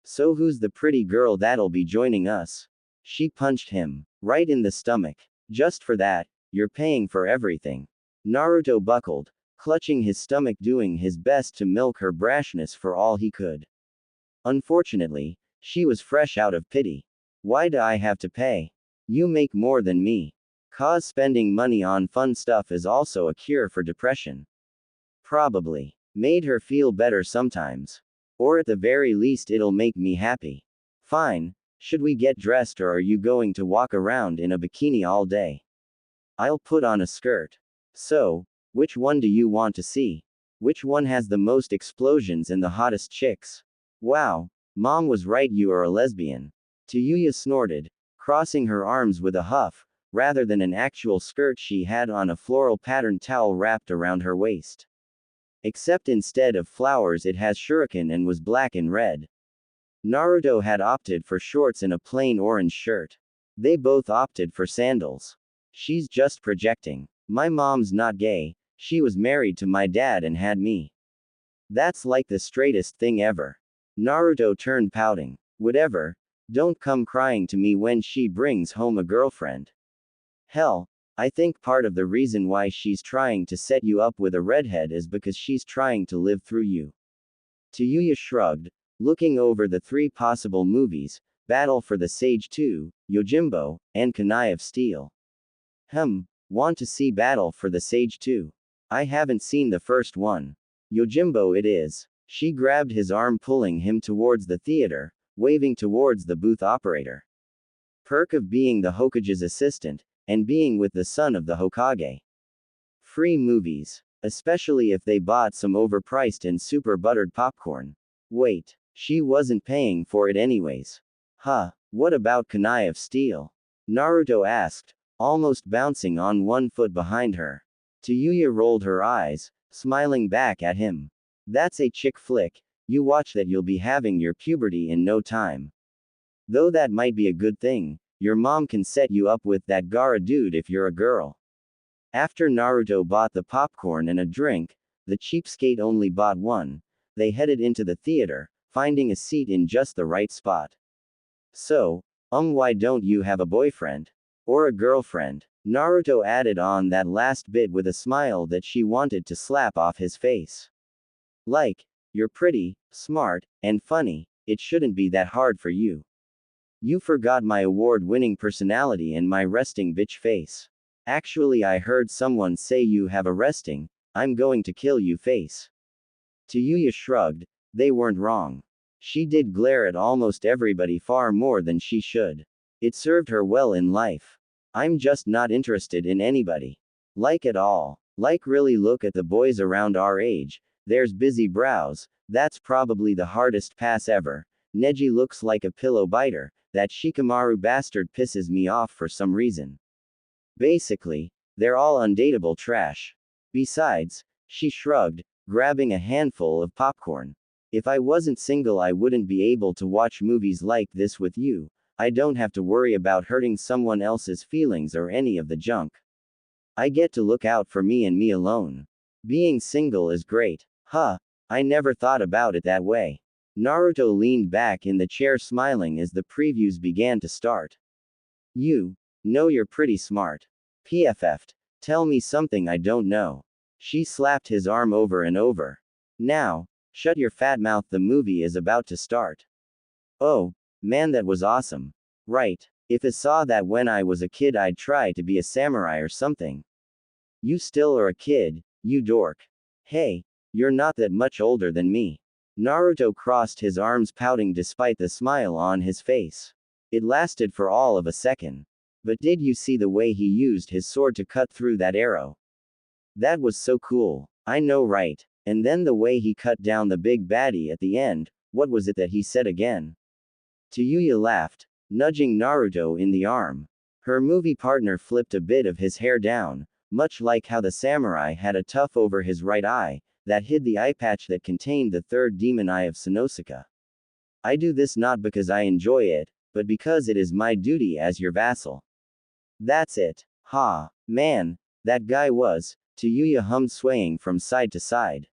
So who's the pretty girl that'll be joining us? She punched him, right in the stomach. Just for that, you're paying for everything. Naruto buckled, clutching his stomach, doing his best to milk her brashness for all he could. Unfortunately, she was fresh out of pity. Why do I have to pay? You make more than me. 'Cause spending money on fun stuff is also a cure for depression. Probably. Made her feel better sometimes. Or at the very least it'll make me happy. Fine, should we get dressed or are you going to walk around in a bikini all day? I'll put on a skirt. So, which one do you want to see? Which one has the most explosions and the hottest chicks? Wow, Mom was right, you are a lesbian. Tayuya snorted, crossing her arms with a huff, rather than an actual skirt she had on a floral patterned towel wrapped around her waist. Except instead of flowers it has shuriken and was black and red. Naruto had opted for shorts and a plain orange shirt. They both opted for sandals. She's just projecting. My mom's not gay, she was married to my dad and had me. That's like the straightest thing ever. Naruto turned, pouting. Whatever, don't come crying to me when she brings home a girlfriend. Hell, I think part of the reason why she's trying to set you up with a redhead is because she's trying to live through you. Tayuya shrugged, looking over the 3 possible movies: Battle for the Sage 2, Yojimbo, and Kunai of Steel. Want to see Battle for the Sage too? I haven't seen the first one. Yojimbo it is. She grabbed his arm, pulling him towards the theater, waving towards the booth operator. Perk of being the Hokage's assistant, and being with the son of the Hokage. Free movies. Especially if they bought some overpriced and super buttered popcorn. Wait, she wasn't paying for it anyways. What about Kunai of Steel? Naruto asked, almost bouncing on one foot behind her. Tayuya rolled her eyes, smiling back at him. That's a chick flick, you watch that, you'll be having your puberty in no time. Though that might be a good thing, your mom can set you up with that Gaara dude if you're a girl. After Naruto bought the popcorn and a drink, the cheapskate only bought one. They headed into the theater, finding a seat in just the right spot. So, why don't you have a boyfriend? Or a girlfriend? Naruto added on that last bit with a smile that she wanted to slap off his face. Like, you're pretty, smart, and funny, it shouldn't be that hard for you. You forgot my award-winning personality and my resting bitch face. Actually, I heard someone say you have a resting, I'm going to kill you face. Tayuya shrugged, they weren't wrong. She did glare at almost everybody far more than she should. It served her well in life. I'm just not interested in anybody. Like at all. Like really look at the boys around our age, there's Busy Brows, that's probably the hardest pass ever. Neji looks like a pillow biter, that Shikamaru bastard pisses me off for some reason. Basically, they're all undateable trash. Besides, she shrugged, grabbing a handful of popcorn. If I wasn't single, I wouldn't be able to watch movies like this with you. I don't have to worry about hurting someone else's feelings or any of the junk. I get to look out for me and me alone. Being single is great. I never thought about it that way. Naruto leaned back in the chair smiling as the previews began to start. You know you're pretty smart. PFF'd. Tell me something I don't know. She slapped his arm over and over. Now, shut your fat mouth, the movie is about to start. Oh, man, that was awesome. Right. If I saw that when I was a kid, I'd try to be a samurai or something. You still are a kid, you dork. Hey, you're not that much older than me. Naruto crossed his arms, pouting despite the smile on his face. It lasted for all of a second. But did you see the way he used his sword to cut through that arrow? That was so cool. I know, right? And then the way he cut down the big baddie at the end, what was it that he said again? Tayuya laughed, nudging Naruto in the arm. Her movie partner flipped a bit of his hair down, much like how the samurai had a tuft over his right eye, that hid the eye patch that contained the third demon eye of Sanosuke. I do this not because I enjoy it, but because it is my duty as your vassal. That's it. Man, that guy was, Tayuya hummed, swaying from side to side.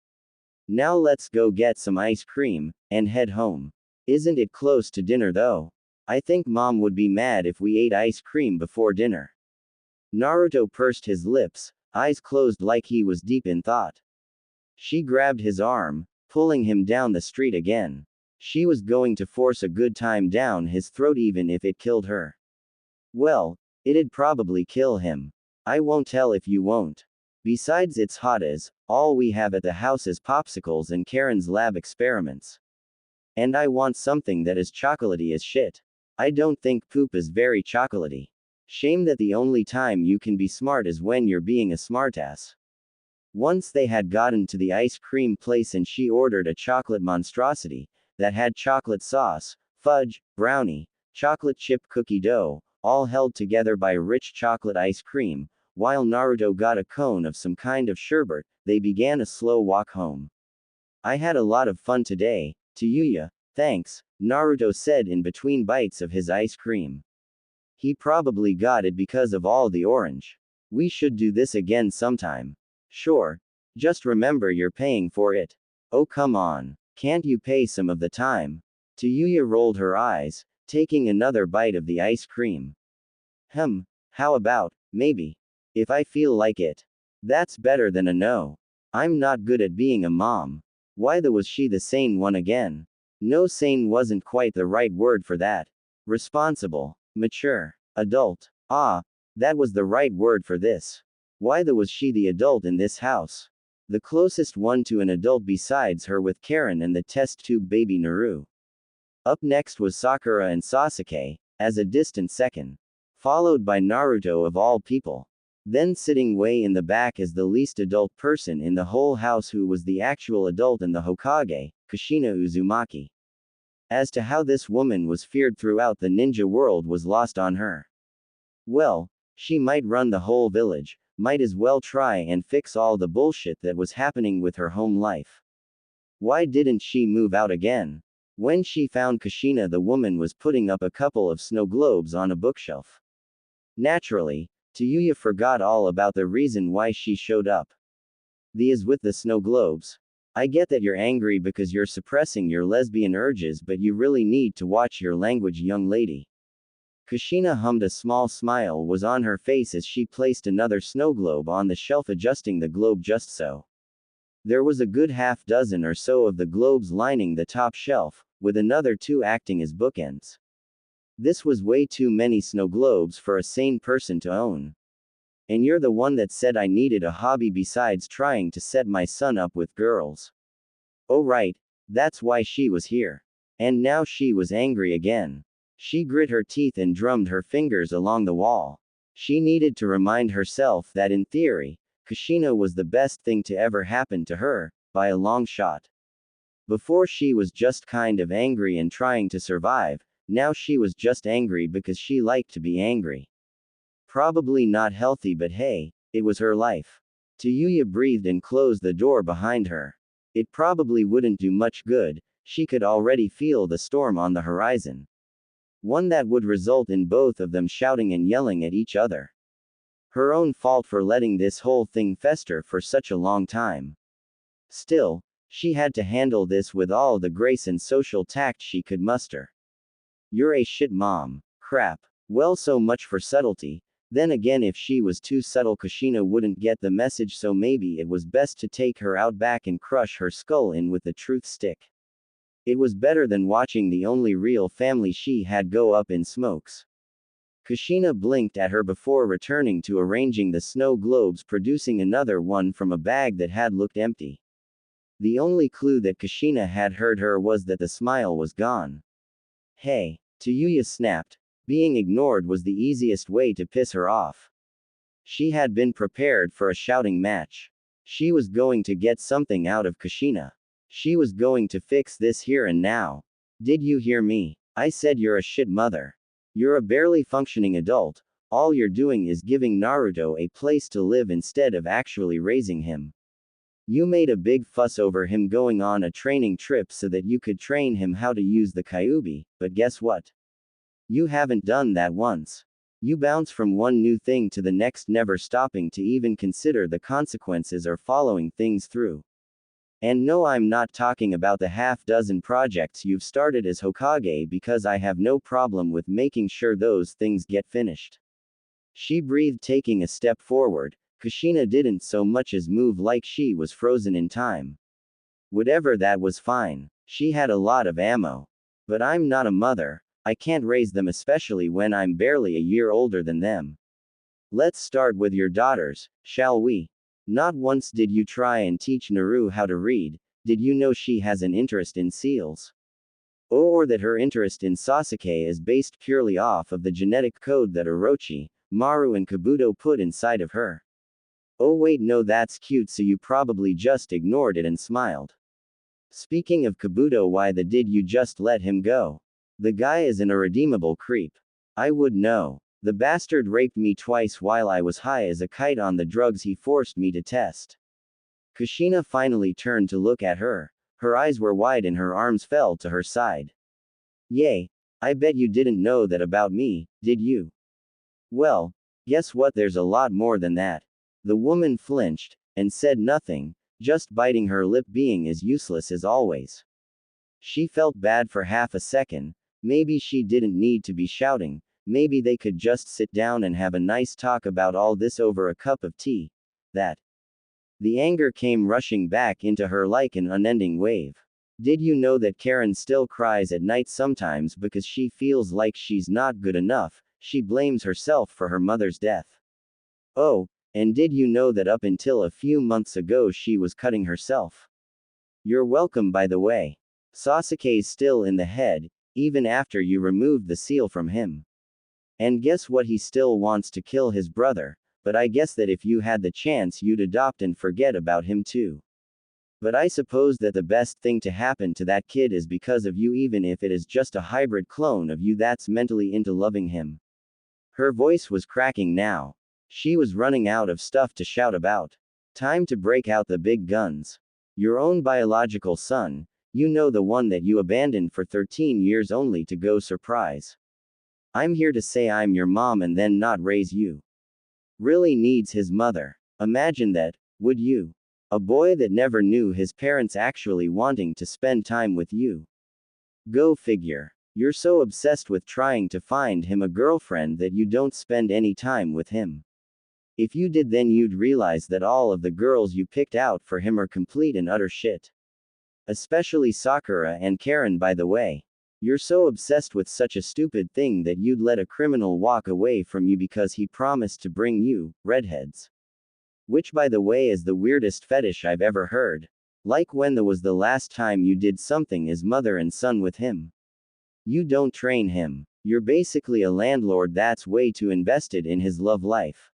Now let's go get some ice cream, and head home. Isn't it close to dinner though? I think mom would be mad if we ate ice cream before dinner. Naruto pursed his lips, eyes closed like he was deep in thought. She grabbed his arm, pulling him down the street again. She was going to force a good time down his throat even if it killed her. Well, it'd probably kill him. I won't tell if you won't. Besides, it's hot as all we have at the house is popsicles and Karen's lab experiments. And I want something that is chocolatey as shit. I don't think poop is very chocolatey. Shame that the only time you can be smart is when you're being a smartass. Once they had gotten to the ice cream place and she ordered a chocolate monstrosity that had chocolate sauce, fudge, brownie, chocolate chip cookie dough, all held together by rich chocolate ice cream. While Naruto got a cone of some kind of sherbet, they began a slow walk home. I had a lot of fun today, Tayuya, thanks, Naruto said in between bites of his ice cream. He probably got it because of all the orange. We should do this again sometime. Sure. Just remember you're paying for it. Oh come on. Can't you pay some of the time? Tayuya rolled her eyes, taking another bite of the ice cream. How about, maybe? If I feel like it. That's better than a no. I'm not good at being a mom. Why was she the sane one again? No, sane wasn't quite the right word for that. Responsible. Mature. Adult. Ah, that was the right word for this. Why was she the adult in this house? The closest one to an adult besides her with Karen and the test tube baby Naru. Up next was Sakura and Sasuke, as a distant second. Followed by Naruto of all people. Then sitting way in the back as the least adult person in the whole house who was the actual adult in the Hokage, Kushina Uzumaki. As to how this woman was feared throughout the ninja world was lost on her. Well, she might run the whole village, might as well try and fix all the bullshit that was happening with her home life. Why didn't she move out again? When she found Kushina, the woman was putting up a couple of snow globes on a bookshelf. Naturally, Tayuya forgot all about the reason why she showed up. These with the snow globes. I get that you're angry because you're suppressing your lesbian urges, but you really need to watch your language, young lady. Kushina hummed. A small smile was on her face as she placed another snow globe on the shelf, adjusting the globe just so. There was a good half dozen or so of the globes lining the top shelf, with another two acting as bookends. This was way too many snow globes for a sane person to own. And you're the one that said I needed a hobby besides trying to set my son up with girls. Oh right, that's why she was here. And now she was angry again. She grit her teeth and drummed her fingers along the wall. She needed to remind herself that in theory, Kushina was the best thing to ever happen to her, by a long shot. Before she was just kind of angry and trying to survive, now she was just angry because she liked to be angry. Probably not healthy, but hey, it was her life. Tayuya breathed and closed the door behind her. It probably wouldn't do much good, she could already feel the storm on the horizon. One that would result in both of them shouting and yelling at each other. Her own fault for letting this whole thing fester for such a long time. Still, she had to handle this with all the grace and social tact she could muster. You're a shit mom. Crap. Well, so much for subtlety. Then again, if she was too subtle, Kushina wouldn't get the message, so maybe it was best to take her out back and crush her skull in with the truth stick. It was better than watching the only real family she had go up in smokes. Kushina blinked at her before returning to arranging the snow globes, producing another one from a bag that had looked empty. The only clue that Kushina had heard her was that the smile was gone. Hey, Tayuya snapped. Being ignored was the easiest way to piss her off. She had been prepared for a shouting match. She was going to get something out of Kushina. She was going to fix this here and now. Did you hear me? I said you're a shit mother. You're a barely functioning adult. All you're doing is giving Naruto a place to live instead of actually raising him. You made a big fuss over him going on a training trip so that you could train him how to use the Kyuubi, but guess what? You haven't done that once. You bounce from one new thing to the next, never stopping to even consider the consequences or following things through. And no, I'm not talking about the half-dozen projects you've started as Hokage, because I have no problem with making sure those things get finished. She breathed, taking a step forward. Kushina didn't so much as move, like she was frozen in time. Whatever, that was fine. She had a lot of ammo. But I'm not a mother. I can't raise them, especially when I'm barely a year older than them. Let's start with your daughters, shall we? Not once did you try and teach Naru how to read. Did you know she has an interest in seals? Or that her interest in Sasuke is based purely off of the genetic code that Orochimaru and Kabuto put inside of her? Oh wait, no, that's cute, so you probably just ignored it and smiled. Speaking of Kabuto, why the did you just let him go? The guy is an irredeemable creep. I would know. The bastard raped me twice while I was high as a kite on the drugs he forced me to test. Kushina finally turned to look at her. Her eyes were wide and her arms fell to her side. Yay. I bet you didn't know that about me, did you? Well, guess what, there's a lot more than that. The woman flinched, and said nothing, just biting her lip, being as useless as always. She felt bad for half a second. Maybe she didn't need to be shouting. Maybe they could just sit down and have a nice talk about all this over a cup of tea. That. The anger came rushing back into her like an unending wave. Did you know that Karen still cries at night sometimes because she feels like she's not good enough, She blames herself for her mother's death. Oh, and did you know that up until a few months ago she was cutting herself? You're welcome, by the way. Sasuke's still in the head, even after you removed the seal from him. And guess what? He still wants to kill his brother, but I guess that if you had the chance you'd adopt and forget about him too. But I suppose that the best thing to happen to that kid is because of you, even if it is just a hybrid clone of you that's mentally into loving him. Her voice was cracking now. She was running out of stuff to shout about. Time to break out the big guns. Your own biological son, you know, the one that you abandoned for 13 years only to go surprise. I'm here to say I'm your mom and then not raise you. Really needs his mother. Imagine that, would you? A boy that never knew his parents actually wanting to spend time with you. Go figure. You're so obsessed with trying to find him a girlfriend that you don't spend any time with him. If you did, then you'd realize that all of the girls you picked out for him are complete and utter shit. Especially Sakura and Karen, by the way. You're so obsessed with such a stupid thing that you'd let a criminal walk away from you because he promised to bring you redheads. Which, by the way, is the weirdest fetish I've ever heard. Like, when was the last time you did something as mother and son with him? You don't train him. You're basically a landlord that's way too invested in his love life.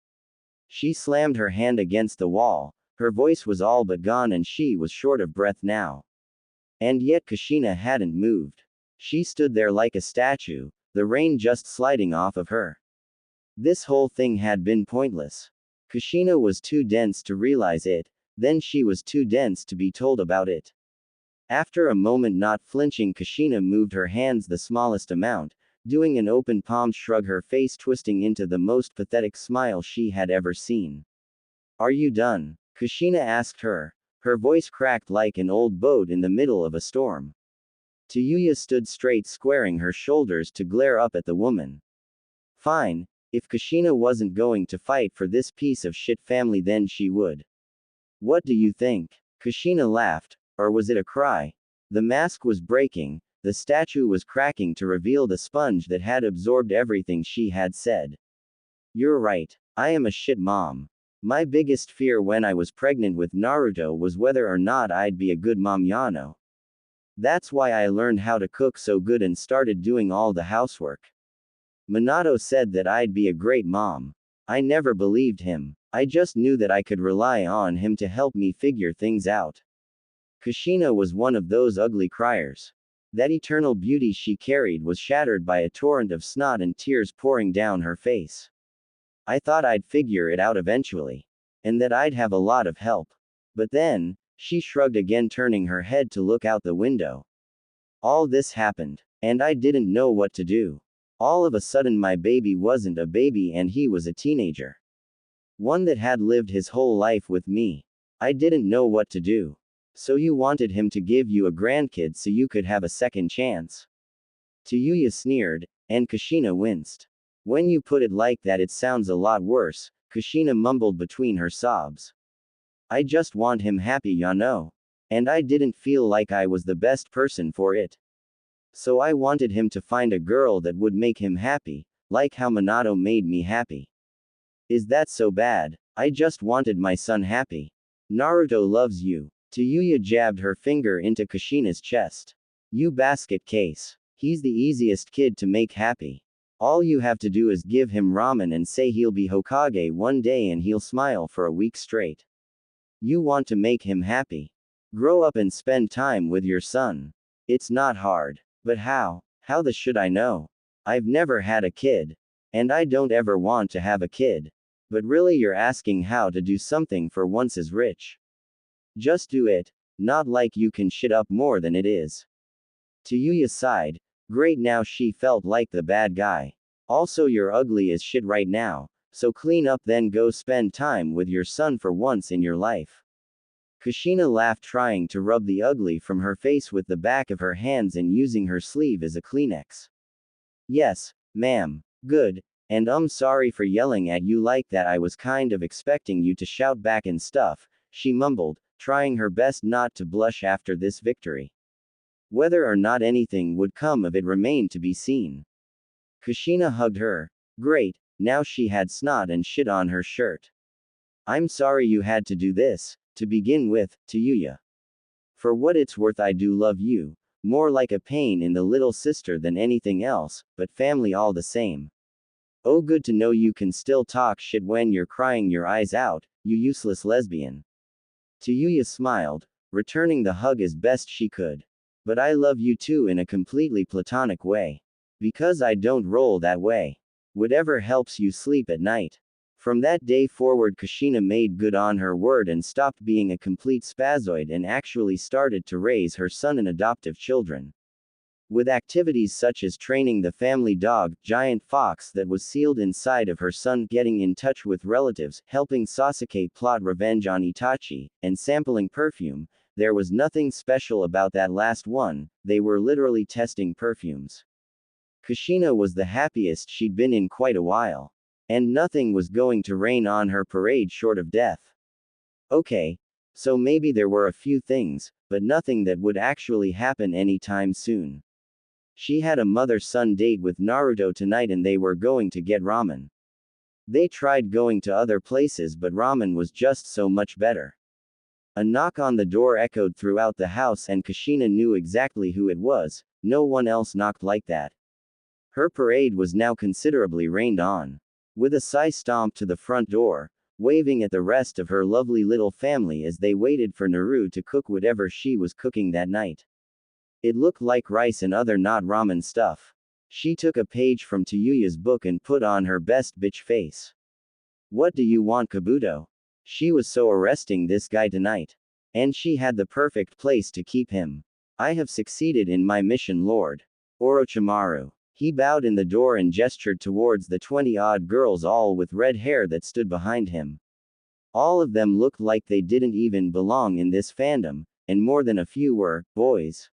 She slammed her hand against the wall. Her voice was all but gone and she was short of breath now. And yet Kushina hadn't moved. She stood there like a statue, the rain just sliding off of her. This whole thing had been pointless. Kushina was too dense to realize it, then she was too dense to be told about it. After a moment, not flinching, Kushina moved her hands the smallest amount, doing an open palm shrug, her face twisting into the most pathetic smile she had ever seen. Are you done? Kushina asked her. Her voice cracked like an old boat in the middle of a storm. Tayuya stood straight, squaring her shoulders to glare up at the woman. Fine. If Kushina wasn't going to fight for this piece of shit family, then she would. What do you think? Kushina laughed. Or was it a cry? The mask was breaking, the statue was cracking to reveal the sponge that had absorbed everything she had said. You're right. I am a shit mom. My biggest fear when I was pregnant with Naruto was whether or not I'd be a good mom, Yano. That's why I learned how to cook so good and started doing all the housework. Minato said that I'd be a great mom. I never believed him. I just knew that I could rely on him to help me figure things out. Kushina was one of those ugly criers. That eternal beauty she carried was shattered by a torrent of snot and tears pouring down her face. I thought I'd figure it out eventually. And that I'd have a lot of help. But then, she shrugged again, turning her head to look out the window. All this happened. And I didn't know what to do. All of a sudden my baby wasn't a baby and he was a teenager. One that had lived his whole life with me. I didn't know what to do. So you wanted him to give you a grandkid so you could have a second chance? Tayuya sneered, and Kushina winced. When you put it like that it sounds a lot worse, Kushina mumbled between her sobs. I just want him happy, Yano. And I didn't feel like I was the best person for it. So I wanted him to find a girl that would make him happy, like how Minato made me happy. Is that so bad? I just wanted my son happy. Naruto loves you. Tayuya jabbed her finger into Kushina's chest. You basket case. He's the easiest kid to make happy. All you have to do is give him ramen and say he'll be Hokage one day and he'll smile for a week straight. You want to make him happy. Grow up and spend time with your son. It's not hard. But how? How the should I know? I've never had a kid. And I don't ever want to have a kid. But really, you're asking how to do something for once as rich. Just do it. Not like you can shit up more than it is. Tayuya sighed. Great, now she felt like the bad guy. Also, you're ugly as shit right now, so clean up then go spend time with your son for once in your life. Kushina laughed, trying to rub the ugly from her face with the back of her hands and using her sleeve as a Kleenex. Yes, ma'am. Good. And sorry for yelling at you like that. I was kind of expecting you to shout back and stuff, she mumbled, trying her best not to blush after this victory. Whether or not anything would come of it remained to be seen. Kushina hugged her. Great, now she had snot and shit on her shirt. I'm sorry you had to do this, to begin with, Tayuya. For what it's worth, I do love you, more like a pain in the little sister than anything else, but family all the same. Oh, good to know you can still talk shit when you're crying your eyes out, you useless lesbian. Tayuya smiled, returning the hug as best she could. But I love you too in a completely platonic way. Because I don't roll that way. Whatever helps you sleep at night. From that day forward, Kushina made good on her word and stopped being a complete spazoid and actually started to raise her son and adoptive children. With activities such as training the family dog, Giant Fox, that was sealed inside of her son, getting in touch with relatives, helping Sasuke plot revenge on Itachi, and sampling perfume, there was nothing special about that last one, they were literally testing perfumes. Kushina was the happiest she'd been in quite a while. And nothing was going to rain on her parade short of death. Okay. So maybe there were a few things, but nothing that would actually happen anytime soon. She had a mother-son date with Naruto tonight and they were going to get ramen. They tried going to other places but ramen was just so much better. A knock on the door echoed throughout the house and Kushina knew exactly who it was, no one else knocked like that. Her parade was now considerably rained on. With a sigh stomped to the front door, waving at the rest of her lovely little family as they waited for Naru to cook whatever she was cooking that night. It looked like rice and other not ramen stuff. She took a page from Tayuya's book and put on her best bitch face. What do you want, Kabuto? She was so arresting this guy tonight. And she had the perfect place to keep him. I have succeeded in my mission, Lord Orochimaru. He bowed in the door and gestured towards the 20-odd girls, all with red hair, that stood behind him. All of them looked like they didn't even belong in this fandom, and more than a few were boys.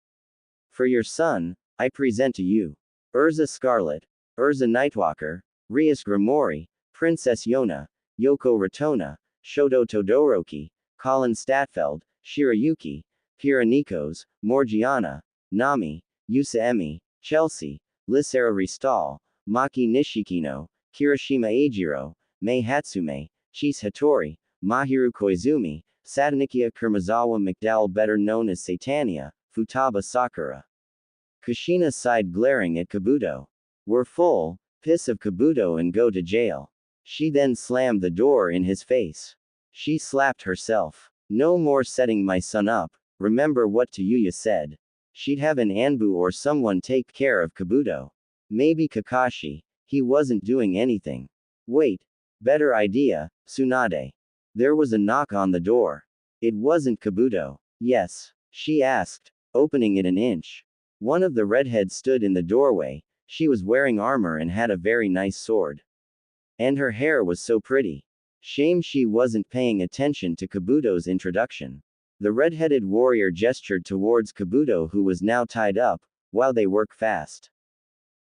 For your son, I present to you Urza Scarlet, Urza Nightwalker, Rias Grimori, Princess Yona, Yoko Ratona, Shoto Todoroki, Colin Statfeld, Shirayuki, Kira Nikos, Morgiana, Nami, Yusa Chelsea, Lysera Ristal, Maki Nishikino, Kirishima Eijiro, Mei Hatsume, Chise Hattori, Mahiru Koizumi, Satanikia Kurmazawa McDowell, better known as Satania, Futaba Sakura. Kushina sighed, glaring at Kabuto. We're full, piss of Kabuto and go to jail. She then slammed the door in his face. She slapped herself. No more setting my son up, remember what Tayuya said. She'd have an Anbu or someone take care of Kabuto. Maybe Kakashi. He wasn't doing anything. Wait. Better idea, Tsunade. There was a knock on the door. It wasn't Kabuto. Yes? She asked, opening it an inch. One of the redheads stood in the doorway. She was wearing armor and had a very nice sword. And her hair was so pretty. Shame she wasn't paying attention to Kabuto's introduction. The red-headed warrior gestured towards Kabuto, who was now tied up, while they work fast.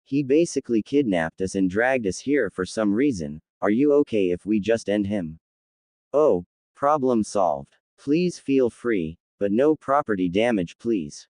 He basically kidnapped us and dragged us here for some reason. Are you okay if we just end him? Oh, problem solved. Please feel free, but no property damage, please.